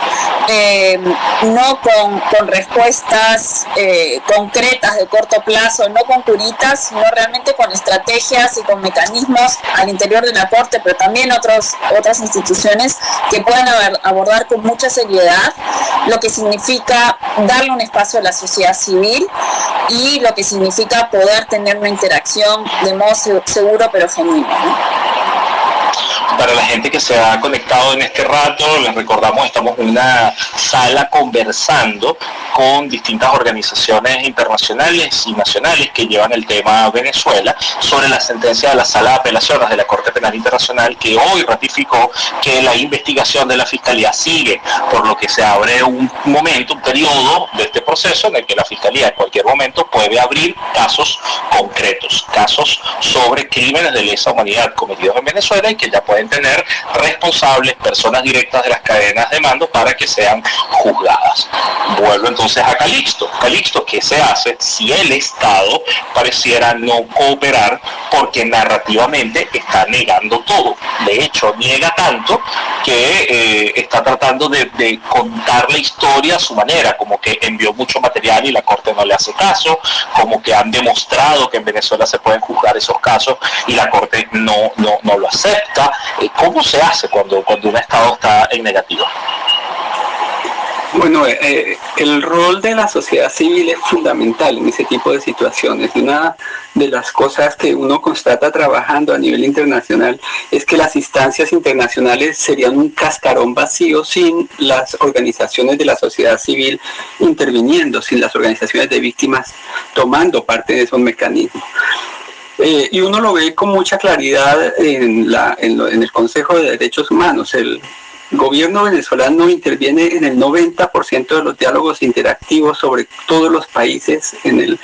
Speaker 2: No con respuestas concretas de corto plazo, no con curitas, sino realmente con estrategias y con mecanismos al interior de la Corte, pero también otras instituciones que puedan abordar con mucha seriedad lo que significa darle un espacio a la sociedad civil y lo que significa poder tener una interacción de modo seguro pero genuino, ¿no?
Speaker 1: Para la gente que se ha conectado en este rato, les recordamos, estamos en una sala conversando con distintas organizaciones internacionales y nacionales que llevan el tema Venezuela sobre la sentencia de la Sala de Apelaciones de la Corte Penal Internacional, que hoy ratificó que la investigación de la Fiscalía sigue, por lo que se abre un periodo de este proceso en el que la Fiscalía en cualquier momento puede abrir casos concretos, casos sobre crímenes de lesa humanidad cometidos en Venezuela y que ya pueden tener responsables, personas directas de las cadenas de mando para que sean juzgadas. Vuelvo entonces a Calixto. Calixto, ¿qué se hace si el Estado pareciera no cooperar porque narrativamente está negando todo? De hecho, niega tanto que está tratando de contar la historia a su manera, como que envió mucho material y la Corte no le hace caso, como que han demostrado que en Venezuela se pueden juzgar esos casos y la Corte no lo acepta. ¿Cómo se hace cuando un Estado está en negativo?
Speaker 3: Bueno, el rol de la sociedad civil es fundamental en ese tipo de situaciones. Una de las cosas que uno constata trabajando a nivel internacional es que las instancias internacionales serían un cascarón vacío sin las organizaciones de la sociedad civil interviniendo, sin las organizaciones de víctimas tomando parte de esos mecanismos. Y uno lo ve con mucha claridad en el Consejo de Derechos Humanos. gobierno venezolano interviene en el 90% de los diálogos interactivos sobre todos los países en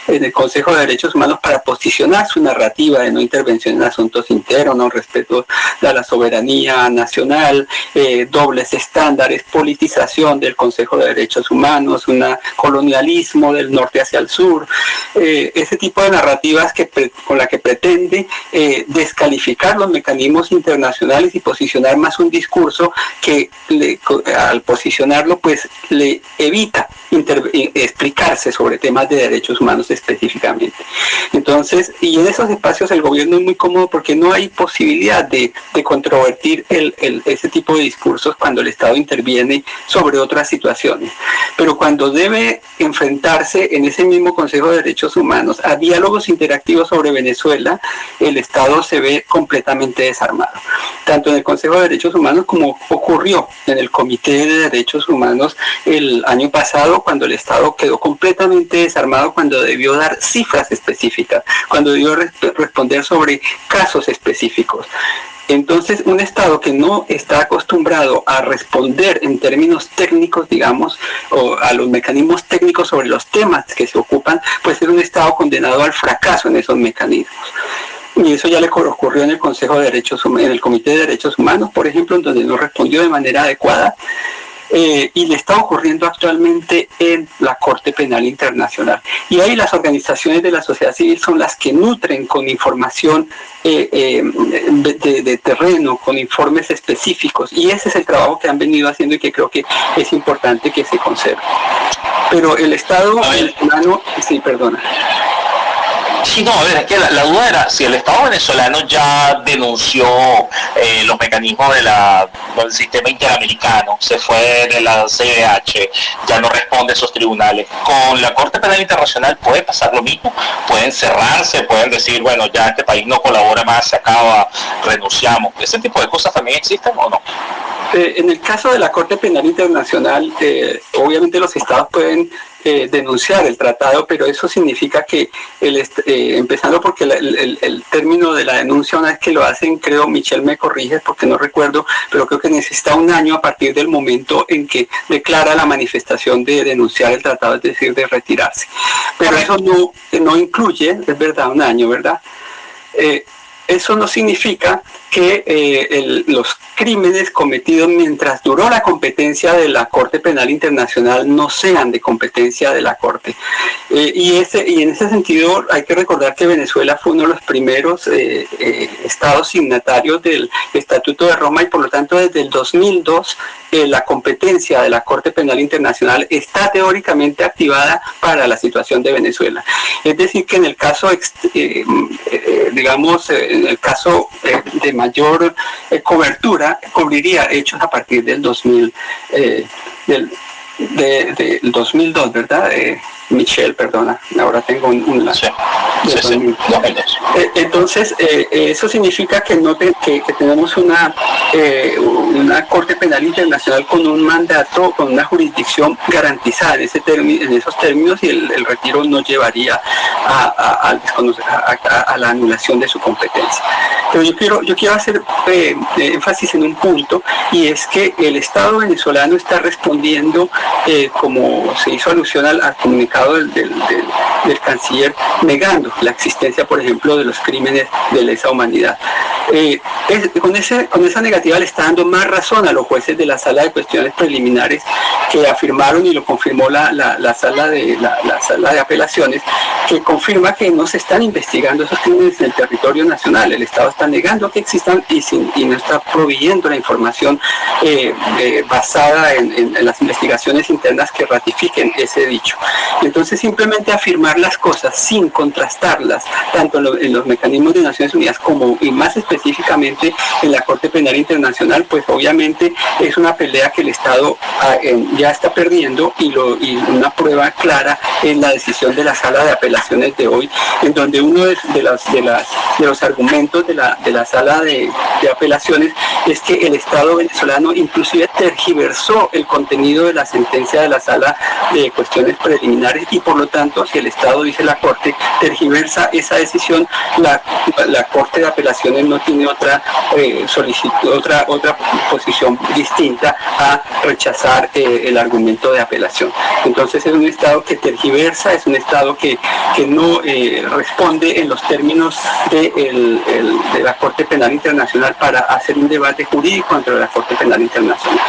Speaker 3: el Consejo de Derechos Humanos para posicionar su narrativa de no intervención en asuntos internos, respeto a la soberanía nacional, dobles estándares, politización del Consejo de Derechos Humanos, un colonialismo del norte hacia el sur, ese tipo de narrativas con la que pretende descalificar los mecanismos internacionales y posicionar más un discurso que al posicionarlo pues le evita explicarse sobre temas de derechos humanos específicamente. Entonces, y en esos espacios el gobierno es muy cómodo porque no hay posibilidad de controvertir ese tipo de discursos cuando el Estado interviene sobre otras situaciones. Pero cuando debe enfrentarse en ese mismo Consejo de Derechos Humanos a diálogos interactivos sobre Venezuela, el Estado se ve completamente desarmado. Tanto en el Consejo de Derechos Humanos como ocurrió en el Comité de Derechos Humanos el año pasado, cuando el Estado quedó completamente desarmado, cuando debió dar cifras específicas, cuando debió responder sobre casos específicos. Entonces, un Estado que no está acostumbrado a responder en términos técnicos, digamos, o a los mecanismos técnicos sobre los temas que se ocupan, pues es un Estado condenado al fracaso en esos mecanismos. Y eso ya le ocurrió en el Consejo de Derechos Humanos, en el Comité de Derechos Humanos, por ejemplo, en donde no respondió de manera adecuada. Y le está ocurriendo actualmente en la Corte Penal Internacional. Y ahí las organizaciones de la sociedad civil son las que nutren con información de terreno, con informes específicos. Y ese es el trabajo que han venido haciendo y que creo que es importante que se conserve. Pero el Estado venezolano, sí, perdona.
Speaker 1: Sí, no, a ver, es que la duda era si el Estado venezolano ya denunció los mecanismos del sistema interamericano, se fue de la CIDH, ya no responde a esos tribunales. Con la Corte Penal Internacional puede pasar lo mismo, pueden cerrarse, pueden decir, bueno, ya este país no colabora más, se acaba, renunciamos. ¿Ese tipo de cosas también existen o no?
Speaker 3: En el caso de la Corte Penal Internacional, obviamente los estados pueden denunciar el tratado, pero eso significa que, empezando porque el término de la denuncia, una vez que lo hacen, creo, Michelle me corrige porque no recuerdo, pero creo que necesita un año a partir del momento en que declara la manifestación de denunciar el tratado, es decir, de retirarse. Pero eso no incluye, es verdad, un año, ¿verdad? Eso no significa que los crímenes cometidos mientras duró la competencia de la Corte Penal Internacional no sean de competencia de la Corte. Y en ese sentido hay que recordar que Venezuela fue uno de los primeros estados signatarios del Estatuto de Roma y por lo tanto desde el 2002 la competencia de la Corte Penal Internacional está teóricamente activada para la situación de Venezuela. Es decir, que en el caso, en el caso de mayor cobertura, cubriría hechos a partir del 2002, ¿verdad? Michelle, perdona, ahora tengo un
Speaker 1: sí.
Speaker 3: Entonces, eso significa que tenemos una Corte Penal Internacional con un mandato, con una jurisdicción garantizada en esos términos, y el retiro no llevaría a la anulación de su competencia. Pero yo quiero hacer énfasis en un punto, y es que el Estado venezolano está respondiendo, como se hizo alusión al comunicado del canciller, negando la existencia, por ejemplo, de los crímenes de lesa humanidad. Con esa negativa le está dando más razón a los jueces de la Sala de Cuestiones Preliminares, que afirmaron, y lo confirmó la sala de apelaciones, que confirma que no se están investigando esos crímenes en el territorio nacional. El Estado está negando que existan y no está proveyendo la información basada en las investigaciones internas que ratifiquen ese dicho. Entonces, simplemente afirmar las cosas sin contrastarlas, tanto en los mecanismos de Naciones Unidas como, y más específicamente, en la Corte Penal Internacional, pues obviamente es una pelea que el Estado ya está perdiendo, y una prueba clara es la decisión de la Sala de Apelaciones de hoy, en donde uno de los argumentos de la Sala de Apelaciones es que el Estado venezolano inclusive tergiversó el contenido de la sentencia de la Sala de Cuestiones Preliminares, y por lo tanto, si el Estado, dice la Corte, tergiversa esa decisión, la Corte de Apelaciones no tiene otra solicitud, otra posición distinta a rechazar el argumento de apelación. Entonces es un Estado que tergiversa, es un Estado que no responde en los términos de la Corte Penal Internacional para hacer un debate jurídico entre la Corte Penal Internacional.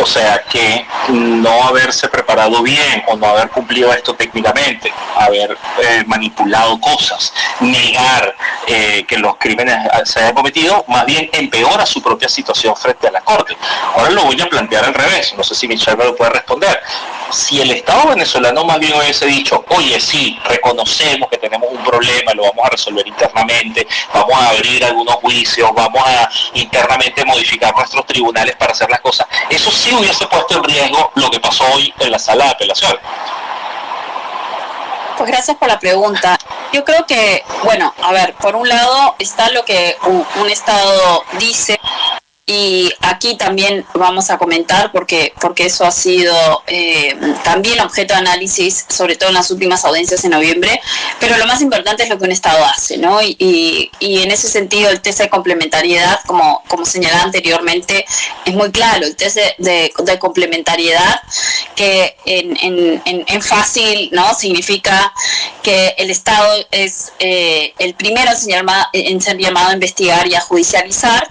Speaker 1: O sea que no haberse preparado bien o no haber cumplido esto técnicamente, haber manipulado cosas, negar que los crímenes se hayan cometido, más bien empeora su propia situación frente a la Corte. Ahora lo voy a plantear al revés, no sé si Michelle me lo puede responder. Si el Estado venezolano más bien hubiese dicho, oye, sí, reconocemos que tenemos un problema, lo vamos a resolver internamente, vamos a abrir algunos juicios, vamos a internamente modificar nuestros tribunales para hacer las cosas, eso sí hubiese puesto en riesgo lo que pasó hoy en la Sala de Apelaciones.
Speaker 2: Pues gracias por la pregunta. Yo creo que, bueno, a ver, por un lado está lo que un Estado dice, y aquí también vamos a comentar porque eso ha sido también objeto de análisis, sobre todo en las últimas audiencias en noviembre, pero lo más importante es lo que un Estado hace, ¿no? Y en ese sentido el test de complementariedad, como señalaba anteriormente, es muy claro. El test de complementariedad, que en fácil, ¿no?, significa que el Estado es el primero en ser llamado a investigar y a judicializar,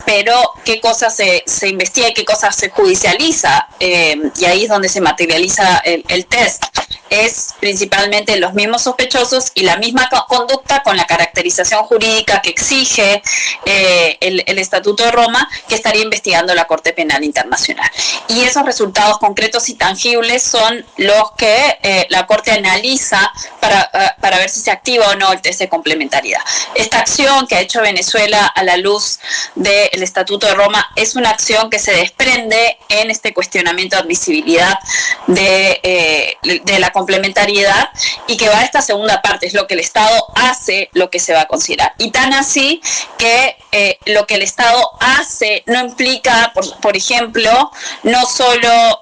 Speaker 2: pero qué cosas se investiga y qué cosas se judicializa, y ahí es donde se materializa el test. Es principalmente los mismos sospechosos y la misma conducta con la caracterización jurídica que exige el Estatuto de Roma, que estaría investigando la Corte Penal Internacional. Y esos resultados concretos y tangibles son los que la Corte analiza para ver si se activa o no el test de complementariedad. Esta acción que ha hecho Venezuela a la luz del Estatuto de Roma es una acción que se desprende en este cuestionamiento de admisibilidad de la complementariedad, y que va a esta segunda parte, es lo que el Estado hace, lo que se va a considerar. Y tan así que lo que el Estado hace no implica, por ejemplo, no solo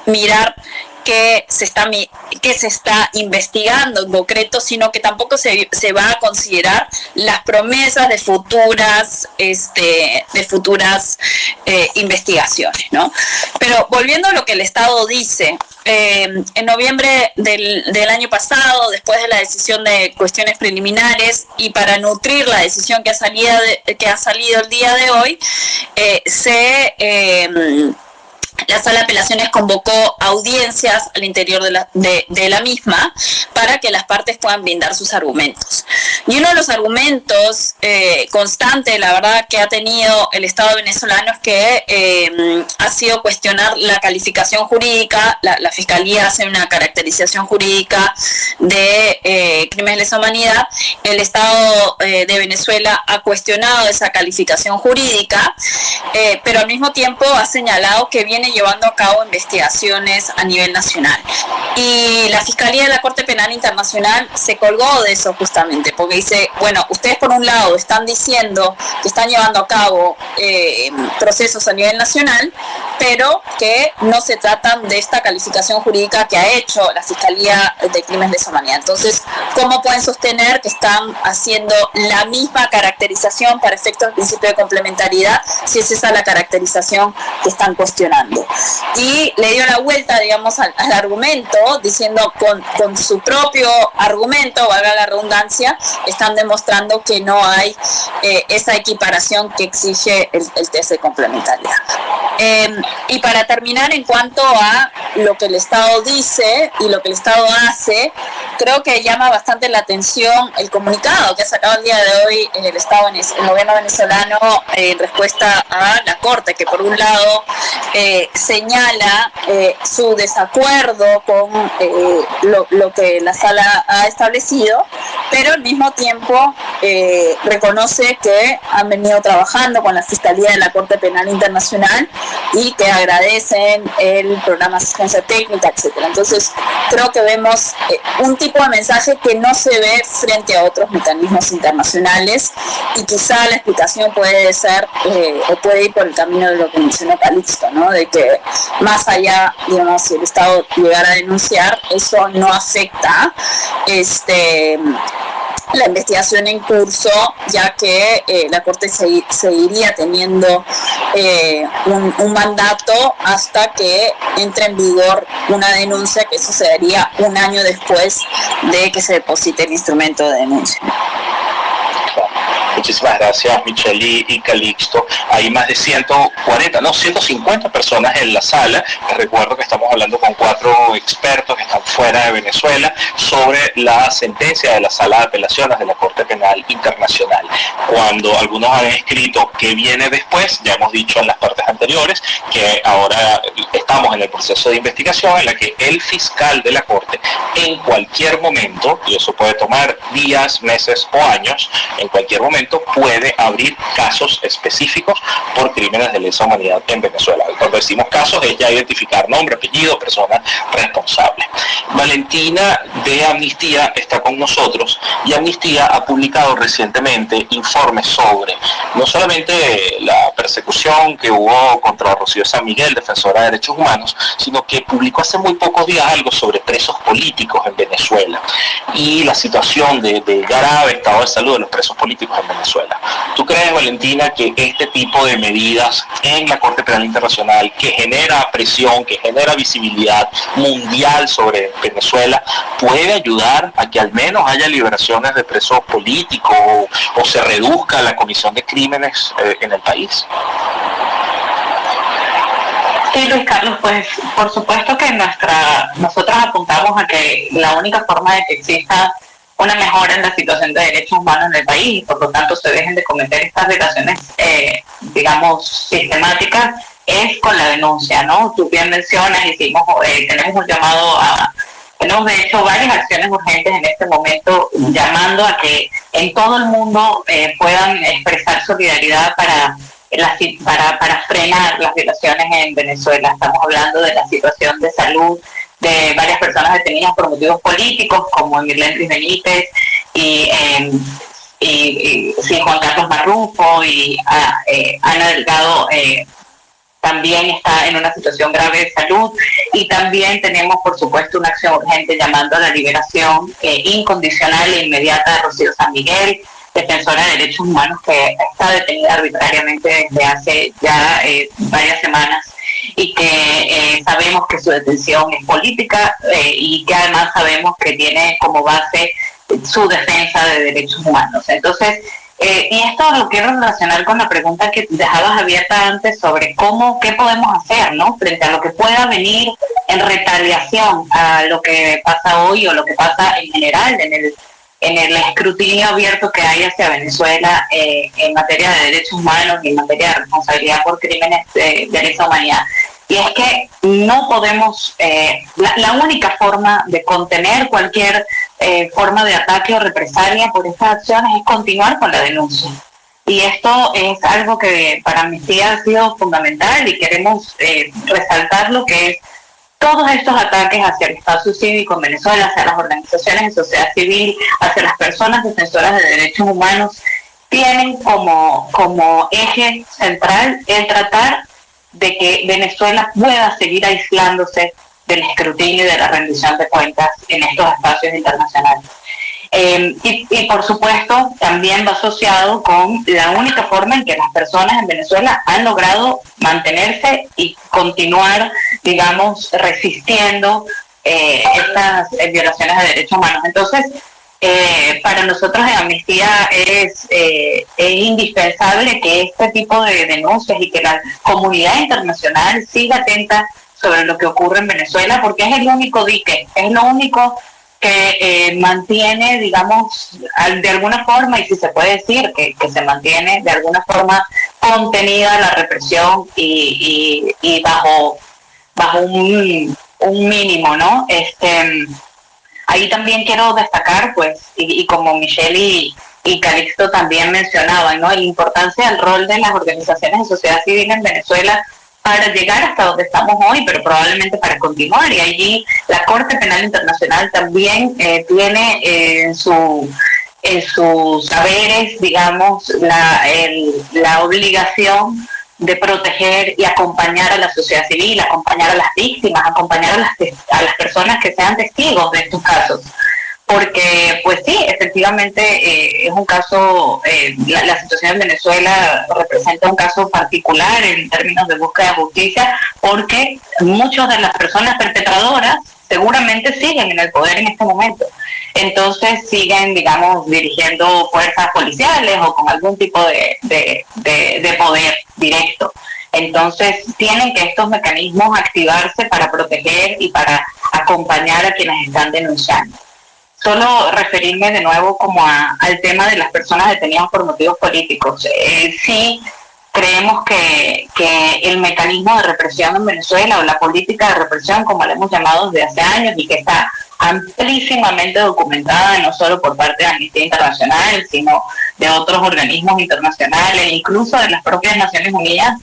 Speaker 2: mirar que se está investigando en concreto, sino que tampoco se va a considerar las promesas de futuras investigaciones, ¿no? Pero volviendo a lo que el Estado dice, en noviembre del año pasado, después de la decisión de cuestiones preliminares y para nutrir la decisión que ha salido el día de hoy, la Sala de Apelaciones convocó audiencias al interior de la misma para que las partes puedan brindar sus argumentos. Y uno de los argumentos constantes, la verdad, que ha tenido el Estado venezolano es que ha sido cuestionar la calificación jurídica. La Fiscalía hace una caracterización jurídica de crímenes de lesa humanidad. El Estado de Venezuela ha cuestionado esa calificación jurídica, pero al mismo tiempo ha señalado que viene llevando a cabo investigaciones a nivel nacional. Y la Fiscalía de la Corte Penal Internacional se colgó de eso justamente, porque dice, bueno, ustedes por un lado están diciendo que están llevando a cabo procesos a nivel nacional, pero que no se tratan de esta calificación jurídica que ha hecho la Fiscalía de Crímenes de Lesa Humanidad. Entonces, ¿cómo pueden sostener que están haciendo la misma caracterización para efectos del principio de complementariedad si es esa la caracterización que están cuestionando? Y le dio la vuelta, digamos, al argumento, diciendo con su propio argumento, valga la redundancia, están demostrando que no hay esa equiparación que exige el test de complementariedad. Y para terminar, en cuanto a lo que el Estado dice y lo que el Estado hace, creo que llama bastante la atención el comunicado que ha sacado el día de hoy el gobierno venezolano en respuesta a la Corte, que por un lado señala su desacuerdo con lo que la Sala ha establecido, pero al mismo tiempo reconoce que han venido trabajando con la Fiscalía de la Corte Penal Internacional y que agradecen el programa de asistencia técnica, etcétera. Entonces, creo que vemos un tipo de mensaje que no se ve frente a otros mecanismos internacionales, y quizá la explicación puede ser o puede ir por el camino de lo que mencionó Calixto, ¿no? De que más allá, digamos, si el Estado llegara a denunciar, eso no afecta la investigación en curso, ya que la Corte seguiría teniendo un mandato hasta que entre en vigor una denuncia, que sucedería un año después de que se deposite el instrumento de denuncia.
Speaker 1: Muchísimas gracias, Michelle y Calixto. Hay más de 150 personas en la sala. Les recuerdo que estamos hablando con 4 expertos que están fuera de Venezuela sobre la sentencia de la Sala de Apelaciones de la Corte Penal Internacional. Cuando algunos han escrito qué viene después, ya hemos dicho en las partes anteriores que ahora estamos en el proceso de investigación en la que el fiscal de la Corte en cualquier momento, y eso puede tomar días, meses o años, en cualquier momento puede abrir casos específicos por crímenes de lesa humanidad en Venezuela. Cuando decimos casos es ya identificar nombre, apellido, persona responsable. Valentina de Amnistía está con nosotros, y Amnistía ha publicado recientemente informes sobre no solamente la persecución que hubo contra Rocío San Miguel, defensora de derechos humanos, sino que publicó hace muy pocos días algo sobre presos políticos en Venezuela y la situación de grave estado de salud de los presos políticos en Venezuela. ¿Tú crees, Valentina, que este tipo de medidas en la Corte Penal Internacional, que genera presión, que genera visibilidad mundial sobre Venezuela, puede ayudar a que al menos haya liberaciones de presos políticos o se reduzca la comisión de crímenes en el país?
Speaker 4: Sí, Luis Carlos, pues por supuesto que nosotros apuntamos a que la única forma de que exista una mejora en la situación de derechos humanos en el país, y por lo tanto se dejen de cometer estas violaciones, digamos, sistemáticas, es con la denuncia, ¿no? Tú bien mencionas, tenemos un llamado tenemos de hecho varias acciones urgentes en este momento, llamando a que en todo el mundo puedan expresar solidaridad para frenar las violaciones en Venezuela. Estamos hablando de la situación de salud de varias personas detenidas por motivos políticos, como Mirlendris Benítez y Juan Carlos Marrufo, y Ana Delgado también está en una situación grave de salud. Y también tenemos, por supuesto, una acción urgente llamando a la liberación incondicional e inmediata de Rocío San Miguel, defensora de derechos humanos que está detenida arbitrariamente desde hace ya varias semanas, y que sabemos que su detención es política, y que además sabemos que tiene como base su defensa de derechos humanos. Entonces, y esto lo quiero relacionar con la pregunta que dejabas abierta antes sobre qué podemos hacer, ¿no?, frente a lo que pueda venir en retaliación a lo que pasa hoy o lo que pasa en general en el escrutinio abierto que hay hacia Venezuela en materia de derechos humanos y en materia de responsabilidad por crímenes de lesa humanidad. Y es que no podemos, la única forma de contener cualquier forma de ataque o represalia por estas acciones es continuar con la denuncia. Y esto es algo que para Amnistía ha sido fundamental, y queremos resaltar lo que es todos estos ataques hacia el espacio cívico en Venezuela, hacia las organizaciones de sociedad civil, hacia las personas defensoras de derechos humanos, tienen como eje central el tratar de que Venezuela pueda seguir aislándose del escrutinio y de la rendición de cuentas en estos espacios internacionales. Y por supuesto también va asociado con la única forma en que las personas en Venezuela han logrado mantenerse y continuar, digamos, resistiendo estas violaciones de derechos humanos. Entonces, para nosotros en Amnistía es indispensable que este tipo de denuncias y que la comunidad internacional siga atenta sobre lo que ocurre en Venezuela, porque es el único dique, es lo único que mantiene, digamos, de alguna forma, y si se puede decir que se mantiene de alguna forma contenida la represión y bajo un mínimo, ¿no? Ahí también quiero destacar, pues, y como Michelle y Calixto también mencionaban, ¿no?, la importancia del rol de las organizaciones de sociedad civil en Venezuela para llegar hasta donde estamos hoy, pero probablemente para continuar. Y allí la Corte Penal Internacional también tiene en sus saberes, digamos, la obligación de proteger y acompañar a la sociedad civil, acompañar a las víctimas, acompañar a las personas que sean testigos de estos casos. Porque, pues sí, efectivamente es un caso, la situación en Venezuela representa un caso particular en términos de búsqueda de justicia, porque muchas de las personas perpetradoras seguramente siguen en el poder en este momento. Entonces siguen, digamos, dirigiendo fuerzas policiales o con algún tipo de poder directo. Entonces tienen que estos mecanismos activarse para proteger y para acompañar a quienes están denunciando. Solo referirme de nuevo como al tema de las personas detenidas por motivos políticos. Sí creemos que el mecanismo de represión en Venezuela, o la política de represión, como la hemos llamado desde hace años y que está amplísimamente documentada no solo por parte de Amnistía Internacional, sino de otros organismos internacionales, incluso de las propias Naciones Unidas,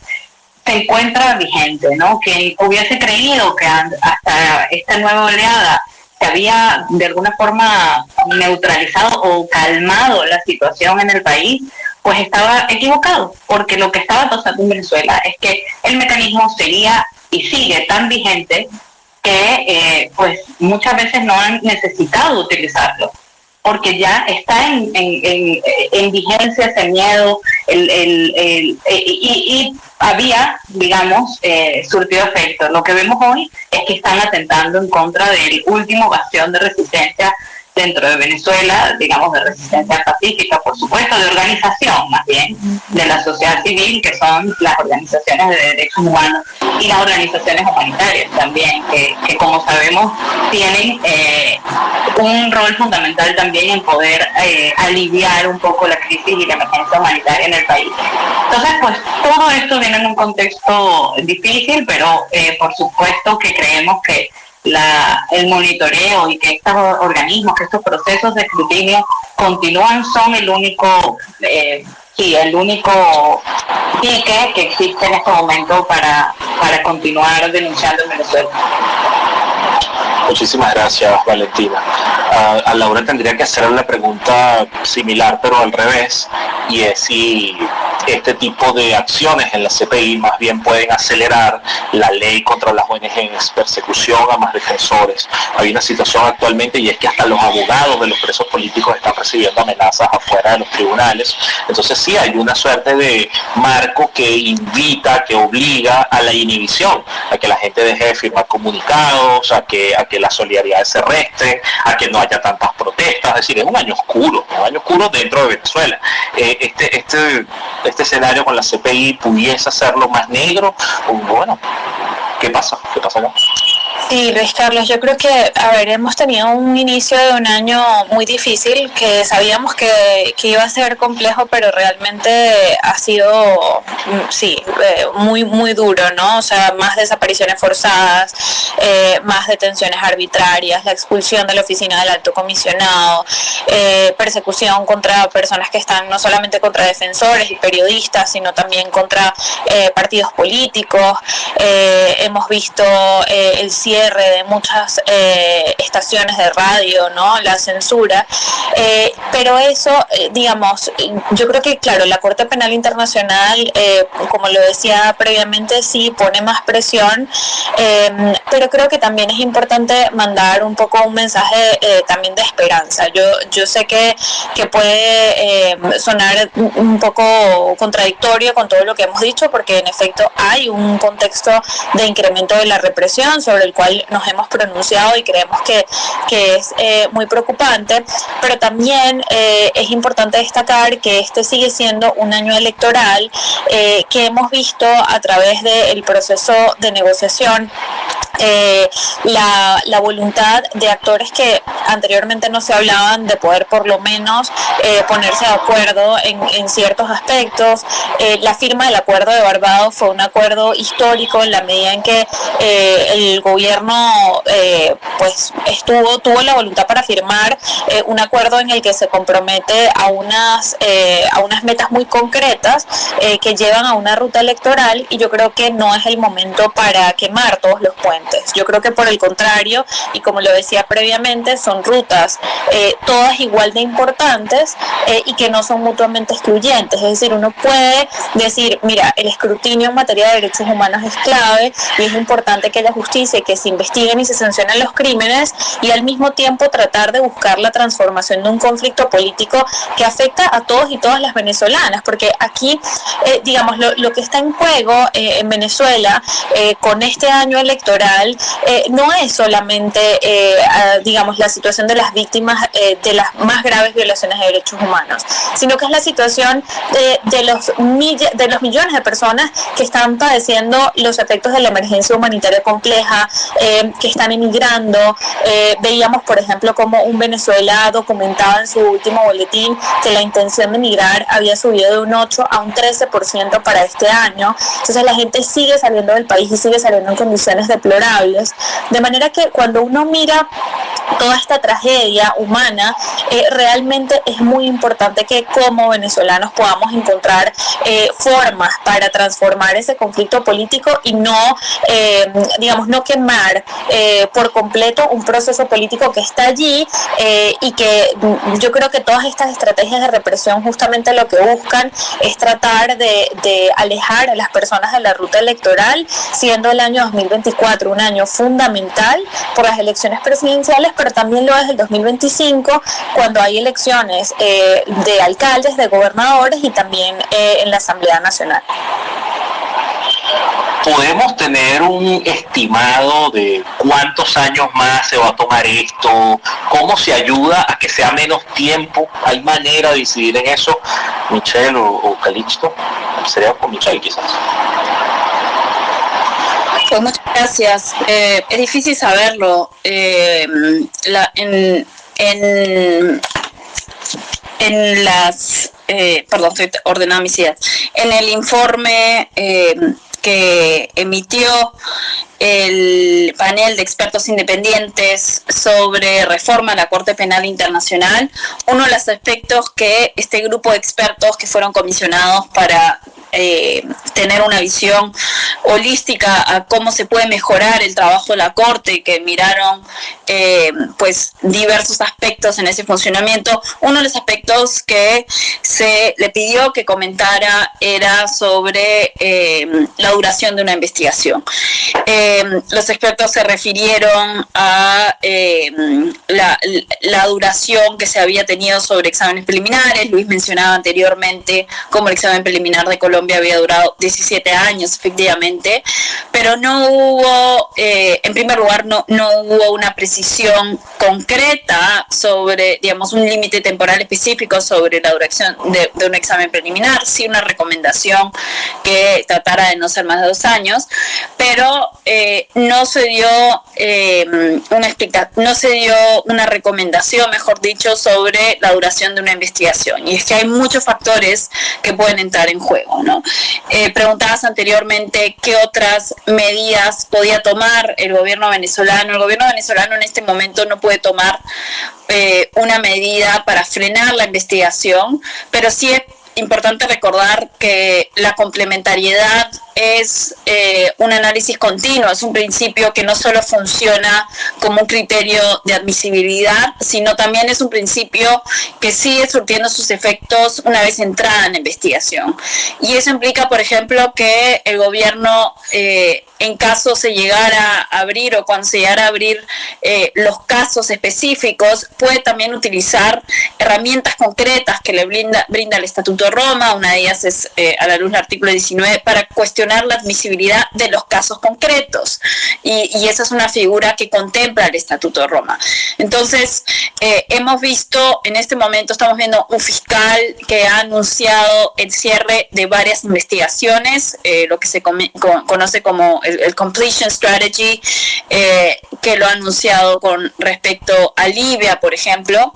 Speaker 4: se encuentra vigente, ¿no? Quien hubiese creído que hasta esta nueva oleada se había de alguna forma neutralizado o calmado la situación en el país, pues estaba equivocado, porque lo que estaba pasando en Venezuela es que el mecanismo seguía y sigue tan vigente que pues muchas veces no han necesitado utilizarlo, porque ya está en vigencia ese miedo y había, digamos, surtido efecto. Lo que vemos hoy es que están atentando en contra del último bastión de resistencia dentro de Venezuela, digamos, de resistencia pacífica, por supuesto, de organización más bien, de la sociedad civil, que son las organizaciones de derechos humanos y las organizaciones humanitarias también, que como sabemos tienen un rol fundamental también en poder aliviar un poco la crisis y la emergencia humanitaria en el país. Entonces, pues todo esto viene en un contexto difícil, pero por supuesto que creemos que el monitoreo y que estos organismos, que estos procesos de escrutinio continúan, son el único pique que existe en este momento para continuar denunciando en Venezuela.
Speaker 1: Muchísimas gracias, Valentina. A Laura tendría que hacerle una pregunta similar, pero al revés, y es si este tipo de acciones en la CPI más bien pueden acelerar la ley contra las ONGs, persecución a más defensores. Hay una situación actualmente y es que hasta los abogados de los presos políticos están recibiendo amenazas afuera de los tribunales. Entonces sí hay una suerte de marco que invita, que obliga a la inhibición, a que la gente deje de firmar comunicados, a que las solidaridades se resten, a que no haya tantas protestas. Es decir, es un año oscuro dentro de Venezuela. Este escenario con la CPI pudiese hacerlo más negro. Bueno, ¿qué pasa acá?
Speaker 2: Sí, Luis Carlos, yo creo que, hemos tenido un inicio de un año muy difícil, que sabíamos que iba a ser complejo, pero realmente ha sido, muy, muy duro, ¿no? O sea, más desapariciones forzadas, más detenciones arbitrarias, la expulsión de la oficina del alto comisionado, persecución contra personas que están no solamente contra defensores y periodistas, sino también contra partidos políticos. Hemos visto el cierre de muchas estaciones de radio, ¿no? La censura, pero eso, digamos, yo creo que, claro, la Corte Penal Internacional, como lo decía previamente, sí pone más presión, pero creo que también es importante mandar un poco un mensaje también de esperanza. Yo sé que puede sonar un poco contradictorio con todo lo que hemos dicho, porque en efecto hay un contexto de incremento de la represión sobre el cual nos hemos pronunciado y creemos que es muy preocupante, pero también es importante destacar que este sigue siendo un año electoral que hemos visto a través del proceso de negociación la voluntad de actores que anteriormente no se hablaban de poder por lo menos ponerse de acuerdo en ciertos aspectos. La firma del acuerdo de Barbados fue un acuerdo histórico en la medida en que el gobierno pues tuvo la voluntad para firmar un acuerdo en el que se compromete a unas metas muy concretas que llevan a una ruta electoral, y yo creo que no es el momento para quemar todos los puentes. Yo creo que por el contrario, y como lo decía previamente, son rutas todas igual de importantes y que no son mutuamente excluyentes. Es decir, uno puede decir, mira, el escrutinio en materia de derechos humanos es clave y es importante que haya justicia y que se investiguen y se sancionen los crímenes, y al mismo tiempo tratar de buscar la transformación de un conflicto político que afecta a todos y todas las venezolanas, porque aquí, digamos, lo que está en juego en Venezuela con este año electoral no es solamente, digamos, la situación de las víctimas de las más graves violaciones de derechos humanos, sino que es la situación de los millones de personas que están padeciendo los efectos de la emergencia humanitaria compleja, que están emigrando. Veíamos, por ejemplo, como un Venezuela documentaba en su último boletín que la intención de emigrar había subido de un 8 a un 13% para este año. Entonces la gente sigue saliendo del país y sigue saliendo en condiciones deplorables, de manera que cuando uno mira toda esta tragedia humana, realmente es muy importante que como venezolanos podamos encontrar formas para transformar ese conflicto político y no, digamos, no quemar por completo un proceso político que está allí, y que yo creo que todas estas estrategias de represión justamente lo que buscan es tratar de alejar a las personas de la ruta electoral, siendo el año 2024 un año fundamental por las elecciones presidenciales, pero también lo es el 2025 cuando hay elecciones de alcaldes, de gobernadores y también en la Asamblea Nacional.
Speaker 1: ¿Podemos tener un estimado de cuántos años más se va a tomar esto? ¿Cómo se ayuda a que sea menos tiempo? ¿Hay manera de decidir en eso? Michelle o Calixto. Sería con Michelle quizás.
Speaker 2: Pues muchas gracias. Es difícil saberlo. En las... perdón, estoy ordenando mis ideas. En el informe que emitió el panel de expertos independientes sobre reforma a la Corte Penal Internacional, uno de los aspectos que este grupo de expertos que fueron comisionados para tener una visión holística a cómo se puede mejorar el trabajo de la Corte, que miraron pues diversos aspectos en ese funcionamiento. Uno de los aspectos que se le pidió que comentara era sobre la duración de una investigación. Los expertos se refirieron a la duración que se había tenido sobre exámenes preliminares. Luis mencionaba anteriormente cómo el examen preliminar de Colombia había durado 17 años, efectivamente, pero no hubo, en primer lugar, no hubo una precisión concreta sobre, digamos, un límite temporal específico sobre la duración de un examen preliminar, sí una recomendación que tratara de no ser más de 2 años, pero no se dio una recomendación, mejor dicho, sobre la duración de una investigación. Y es que hay muchos factores que pueden entrar en juego, ¿no? Preguntabas anteriormente qué otras medidas podía tomar el gobierno venezolano. El gobierno venezolano en este momento no puede tomar una medida para frenar la investigación, pero sí es importante recordar que la complementariedad es un análisis continuo, es un principio que no solo funciona como un criterio de admisibilidad, sino también es un principio que sigue surtiendo sus efectos una vez entrada en la investigación. Y eso implica, por ejemplo, que el gobierno, en caso se llegara a abrir o cuando se llegara a abrir los casos específicos, puede también utilizar herramientas concretas que le brinda el Estatuto de Roma. Una de ellas es, a la luz del artículo 19, para cuestionar cuestionar la admisibilidad de los casos concretos, y esa es una figura que contempla el Estatuto de Roma. Entonces, hemos visto, en este momento estamos viendo un fiscal que ha anunciado el cierre de varias investigaciones, lo que se conoce como el Completion Strategy, que lo ha anunciado con respecto a Libia, por ejemplo,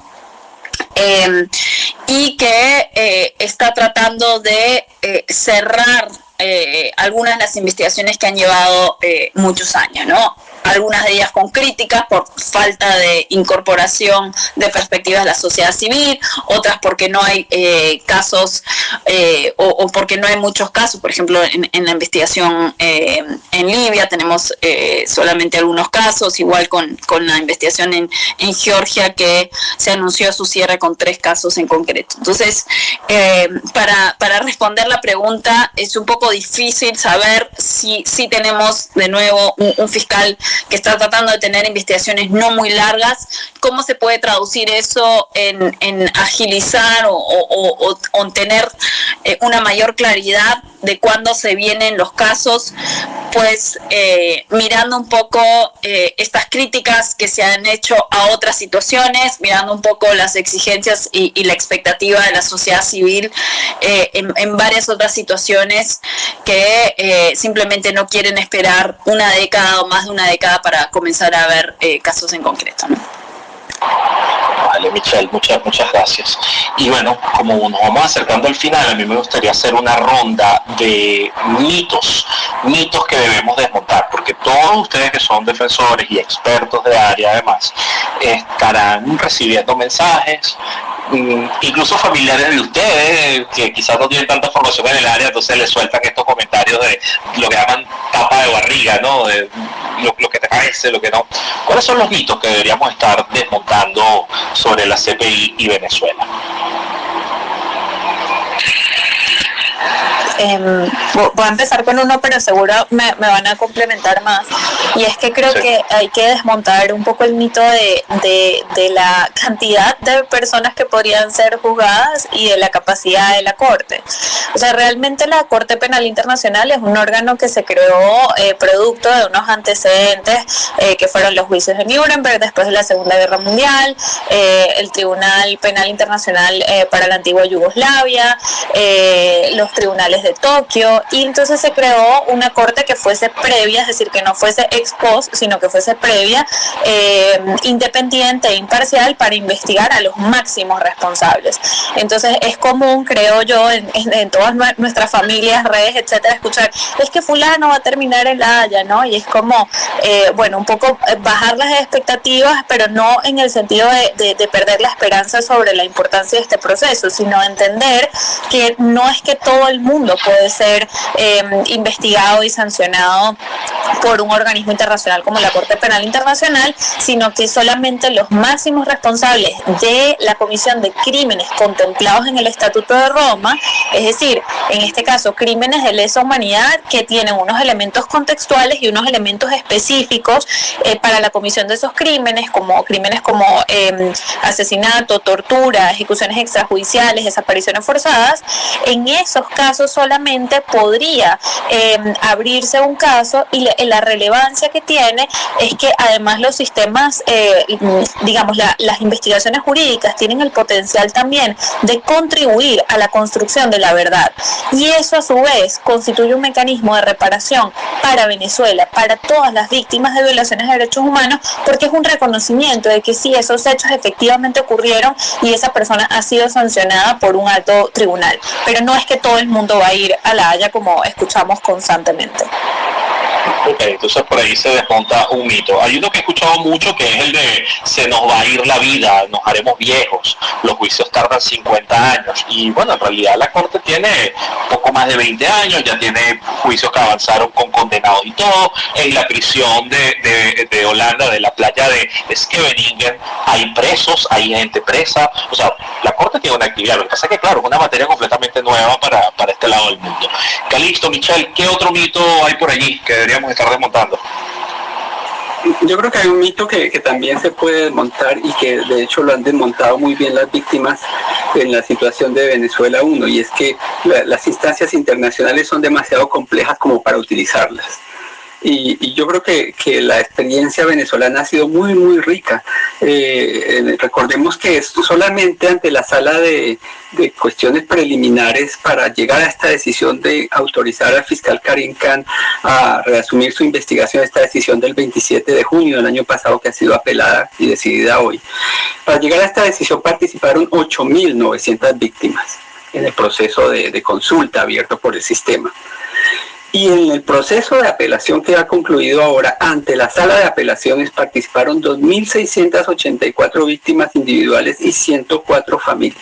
Speaker 2: y que está tratando de cerrar algunas de las investigaciones que han llevado muchos años, ¿no? Algunas de ellas con críticas por falta de incorporación de perspectivas de la sociedad civil, otras porque no hay casos o porque no hay muchos casos. Por ejemplo, en la investigación en Libia tenemos solamente algunos casos, igual con la investigación en Georgia, que se anunció su cierre con 3 casos en concreto. Entonces, para responder la pregunta, es un poco difícil saber si tenemos de nuevo un fiscal que está tratando de tener investigaciones no muy largas. ¿Cómo se puede traducir eso en agilizar o tener una mayor claridad de cuándo se vienen los casos? Pues mirando un poco estas críticas que se han hecho a otras situaciones, mirando un poco las exigencias y la expectativa de la sociedad civil en varias otras situaciones que simplemente no quieren esperar una década o más de una década para comenzar a ver casos en concreto, ¿no?
Speaker 1: Vale, Michelle, muchas gracias. Y bueno, como nos vamos acercando al final, a mí me gustaría hacer una ronda de mitos que debemos desmontar, porque todos ustedes que son defensores y expertos de área, además, estarán recibiendo mensajes, incluso familiares de ustedes que quizás no tienen tanta formación en el área, entonces les sueltan estos comentarios de lo que llaman tapa de barriga, ¿no? De lo que te parece, lo que no. ¿Cuáles son los mitos que deberíamos estar desmontando sobre la CPI y Venezuela?
Speaker 2: Voy a empezar con uno, pero seguro me van a complementar más. Y es que creo que hay que desmontar un poco el mito de la cantidad de personas que podrían ser juzgadas y de la capacidad de la Corte. O sea, realmente la Corte Penal Internacional es un órgano que se creó producto de unos antecedentes que fueron los juicios de Nuremberg después de la Segunda Guerra Mundial, el Tribunal Penal Internacional para la antigua Yugoslavia, los tribunales de Tokio, y entonces se creó una corte que fuese previa, es decir, que no fuese ex post, sino que fuese previa, independiente e imparcial, para investigar a los máximos responsables. Entonces es común, creo yo, en todas nuestras familias, redes, etcétera, escuchar, es que fulano va a terminar en La Haya, ¿no? Y es como, un poco bajar las expectativas, pero no en el sentido de perder la esperanza sobre la importancia de este proceso, sino entender que no es que todo el mundo puede ser investigado y sancionado por un organismo internacional como la Corte Penal Internacional, sino que solamente los máximos responsables de la comisión de crímenes contemplados en el Estatuto de Roma, es decir, en este caso crímenes de lesa humanidad que tienen unos elementos contextuales y unos elementos específicos para la comisión de esos crímenes como asesinato, tortura, ejecuciones extrajudiciales, desapariciones forzadas. En esos casos solamente podría abrirse un caso, y la relevancia que tiene es que además los sistemas, las investigaciones jurídicas tienen el potencial también de contribuir a la construcción de la verdad, y eso a su vez constituye un mecanismo de reparación para Venezuela, para todas las víctimas de violaciones de derechos humanos, porque es un reconocimiento de que sí, esos hechos efectivamente ocurrieron y esa persona ha sido sancionada por un alto tribunal, pero no es que todo el mundo va a ir a La Haya como escuchamos constantemente.
Speaker 1: Ok, entonces por ahí se desmonta un mito. Hay uno que he escuchado mucho, que es el de se nos va a ir la vida, nos haremos viejos, los juicios tardan 50 años. Y bueno, en realidad la Corte tiene poco más de 20 años, ya tiene juicios que avanzaron con condenados y todo. En la prisión de Holanda, de la playa de Scheveningen, hay presos, hay gente presa. O sea, la Corte tiene una actividad. Lo que pasa es que, claro, es una materia completamente nueva para este lado del mundo. Calixto, Michelle, ¿qué otro mito hay por allí que deberíamos estar desmontando?
Speaker 3: Yo creo que hay un mito que también se puede desmontar, y que de hecho lo han desmontado muy bien las víctimas, en la situación de Venezuela uno, y es que las instancias internacionales son demasiado complejas como para utilizarlas. Y yo creo que la experiencia venezolana ha sido muy, muy rica. Recordemos que solamente ante la sala de cuestiones preliminares para llegar a esta decisión de autorizar al fiscal Karim Khan a reasumir su investigación, esta decisión del 27 de junio del año pasado que ha sido apelada y decidida hoy. Para llegar a esta decisión participaron 8.900 víctimas en el proceso de consulta abierto por el sistema. Y en el proceso de apelación que ha concluido ahora, ante la sala de apelaciones participaron 2.684 víctimas individuales y 104 familias.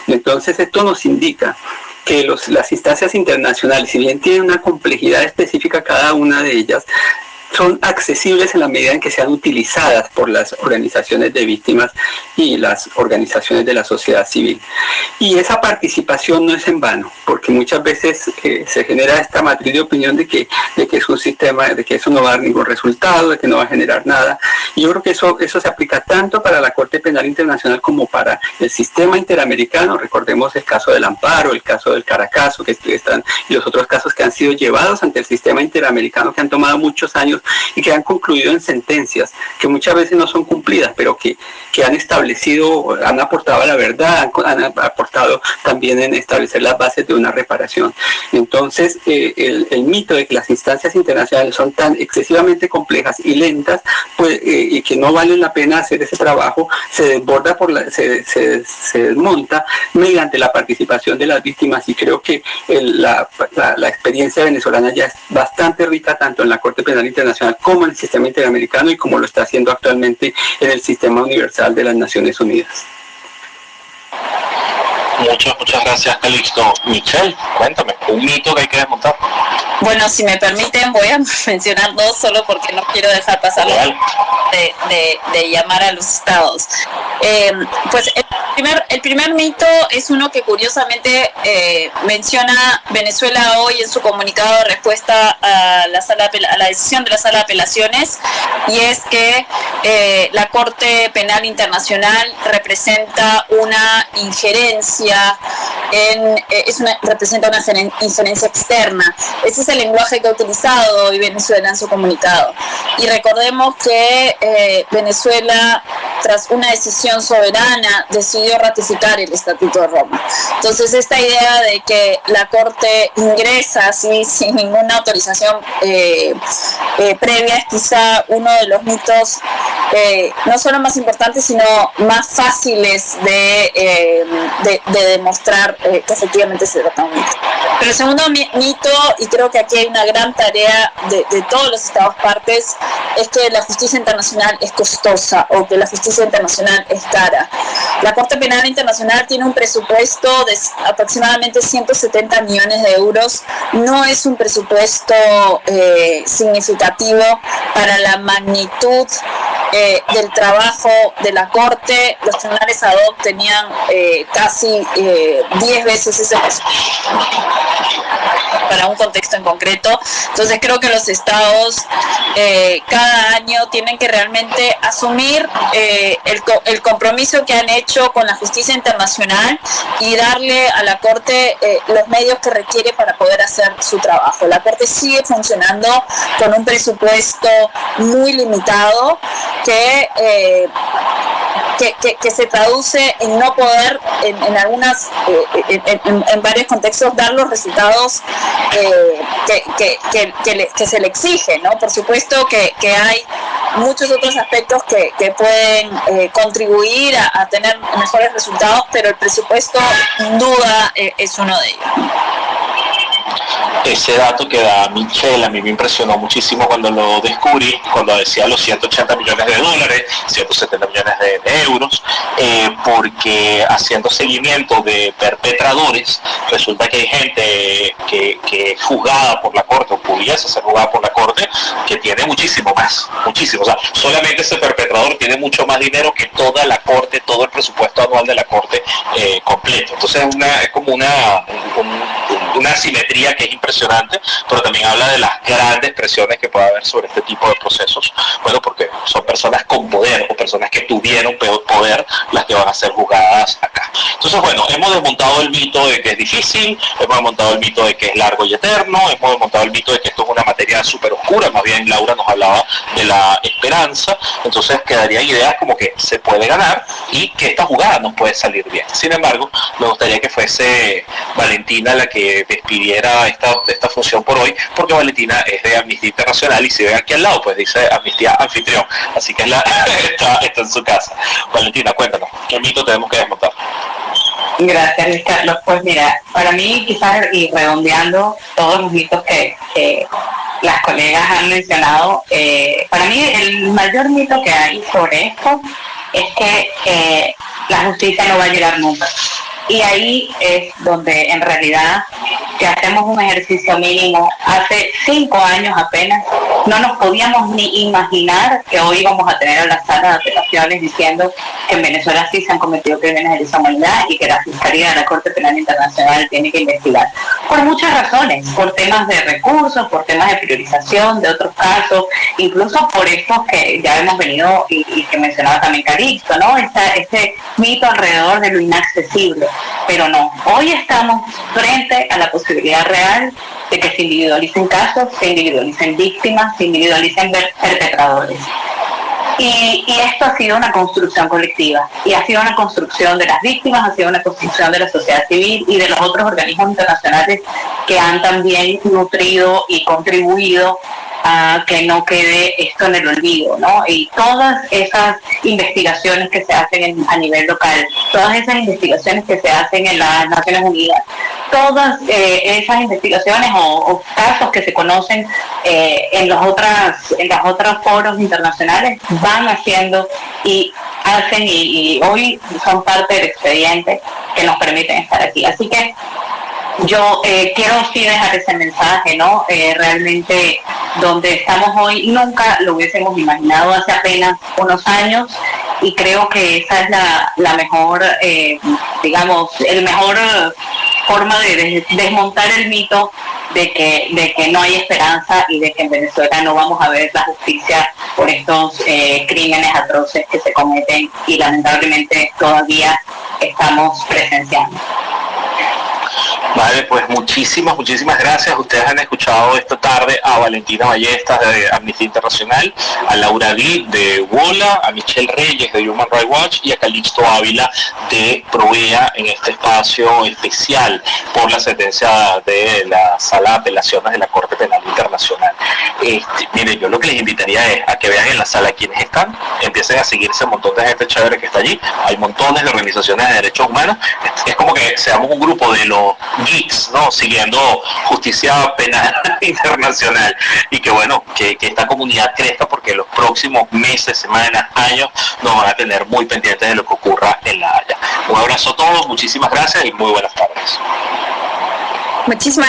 Speaker 3: Entonces esto nos indica que las instancias internacionales, si bien tienen una complejidad específica cada una de ellas, son accesibles en la medida en que sean utilizadas por las organizaciones de víctimas y las organizaciones de la sociedad civil. Y esa participación no es en vano, porque muchas veces se genera esta matriz de opinión de que es un sistema, de que eso no va a dar ningún resultado, de que no va a generar nada. Y yo creo que eso se aplica tanto para la Corte Penal Internacional como para el sistema interamericano. Recordemos el caso del Amparo, el caso del Caracazo, y los otros casos que han sido llevados ante el sistema interamericano, que han tomado muchos años y que han concluido en sentencias que muchas veces no son cumplidas, pero que han establecido, han aportado a la verdad, han aportado también en establecer las bases de una reparación. Entonces, el mito de que las instancias internacionales son tan excesivamente complejas y lentas, pues, y que no valen la pena hacer ese trabajo, se desborda se desmonta mediante la participación de las víctimas, y creo que la experiencia venezolana ya es bastante rica, tanto en la Corte Penal Internacional como en el sistema interamericano, y como lo está haciendo actualmente en el sistema universal de las Naciones Unidas.
Speaker 1: Muchas gracias, Calixto. Michelle, cuéntame, un mito que hay que desmontar.
Speaker 2: Bueno, si me permiten, voy a mencionar dos solo porque no quiero dejar pasar de llamar a los estados. Pues el primer mito es uno que curiosamente menciona Venezuela hoy en su comunicado de respuesta a la decisión de la sala de apelaciones, y es que la Corte Penal Internacional representa una injerencia representa una injerencia externa. Ese es el lenguaje que ha utilizado hoy Venezuela en su comunicado. Y recordemos que Venezuela, tras una decisión soberana, decidió ratificar el Estatuto de Roma. Entonces, esta idea de que la Corte ingresa así sin ninguna autorización previa es quizá uno de los mitos no solo más importantes, sino más fáciles de demostrar que efectivamente se trata de un mito. Pero el segundo mito, y creo que aquí hay una gran tarea de todos los estados partes, es que la justicia internacional es costosa, o que la justicia internacional es cara. La Corte Penal Internacional tiene un presupuesto de aproximadamente 170 millones de euros. No es un presupuesto significativo para la magnitud del trabajo de la Corte. Los tribunales ad hoc tenían casi 10 veces ese presupuesto para un contexto en concreto. Entonces creo que los estados cada año tienen que realmente asumir el compromiso que han hecho con la justicia internacional y darle a la Corte los medios que requiere para poder hacer su trabajo. La Corte sigue funcionando con un presupuesto muy limitado que se traduce en no poder en varios contextos dar los resultados que se le exige, ¿no? Por supuesto que hay muchos otros aspectos que pueden contribuir a tener mejores resultados, pero el presupuesto sin duda es uno de ellos.
Speaker 1: Ese dato que da Michelle a mí me impresionó muchísimo cuando lo descubrí, cuando decía los 180 millones de dólares, 170 millones de euros, porque haciendo seguimiento de perpetradores, resulta que hay gente que es juzgada por la Corte, o pudiese ser juzgada por la Corte, que tiene muchísimo más, muchísimo. O sea, solamente ese perpetrador tiene mucho más dinero que toda la Corte, todo el presupuesto anual de la Corte completo. Entonces es como una simetría que es impresionante, pero también habla de las grandes presiones que puede haber sobre este tipo de procesos, bueno, porque son personas con poder o personas que tuvieron poder las que van a ser juzgadas acá. Entonces, bueno, hemos desmontado el mito de que es difícil, hemos desmontado el mito de que es largo y eterno, hemos desmontado el mito de que esto es una materia súper oscura, más bien Laura nos hablaba de la esperanza, entonces quedarían ideas como que se puede ganar y que esta jugada nos puede salir bien. Sin embargo, me gustaría que fuese Valentina la que despidiera esta función por hoy, porque Valentina es de Amnistía Internacional y si ve aquí al lado, pues dice Amnistía Anfitrión, así que está en su casa. Valentina, cuéntanos, ¿qué mito tenemos que desmontar?
Speaker 4: Gracias, Luis Carlos. Pues mira, para mí quizás, y redondeando todos los mitos que las colegas han mencionado, para mí el mayor mito que hay sobre esto es que la justicia no va a llegar nunca. Y ahí es donde en realidad, si hacemos un ejercicio mínimo, hace 5 años apenas, no nos podíamos ni imaginar que hoy íbamos a tener a la sala de apelaciones diciendo que en Venezuela sí se han cometido crímenes de lesa humanidad y que la Fiscalía de la Corte Penal Internacional tiene que investigar. Por muchas razones, por temas de recursos, por temas de priorización de otros casos, incluso por estos que ya hemos venido y que mencionaba también Calixto, ¿no? Este mito alrededor de lo inaccesible. Pero no, hoy estamos frente a la posibilidad real de que se individualicen casos, se individualicen víctimas, se individualicen perpetradores. Y esto ha sido una construcción colectiva, y ha sido una construcción de las víctimas, ha sido una construcción de la sociedad civil y de los otros organismos internacionales que han también nutrido y contribuido a que no quede esto en el olvido, ¿no? Y todas esas investigaciones que se hacen a nivel local, todas esas investigaciones que se hacen en las Naciones Unidas, todas esas investigaciones o casos que se conocen en los otros foros internacionales van haciendo y hacen y hoy son parte del expediente que nos permiten estar aquí. Así que yo quiero sí dejar ese mensaje, ¿no? Realmente donde estamos hoy nunca lo hubiésemos imaginado hace apenas unos años, y creo que esa es la mejor, digamos, el mejor forma de desmontar el mito de que no hay esperanza y de que en Venezuela no vamos a ver la justicia por estos crímenes atroces que se cometen y lamentablemente todavía estamos presenciando.
Speaker 1: Vale, pues muchísimas gracias. Ustedes han escuchado esta tarde a Valentina Ballestas de Amnistía Internacional, a Laura Gli de WOLA, a Michelle Reyes de Human Rights Watch y a Calixto Ávila de PROVEA en este espacio especial por la sentencia de la Sala de Apelaciones de la Corte Penal Internacional. Miren, yo lo que les invitaría es a que vean en la sala quiénes están, empiecen a seguirse un montón de gente chévere que está allí, hay montones de organizaciones de derechos humanos, es como que seamos un grupo de los geeks, ¿no? Siguiendo justicia penal internacional, y que bueno, que esta comunidad crezca, porque los próximos meses, semanas, años nos van a tener muy pendientes de lo que ocurra en La Haya. Un abrazo a todos, muchísimas gracias y muy buenas tardes.
Speaker 2: Muchísimas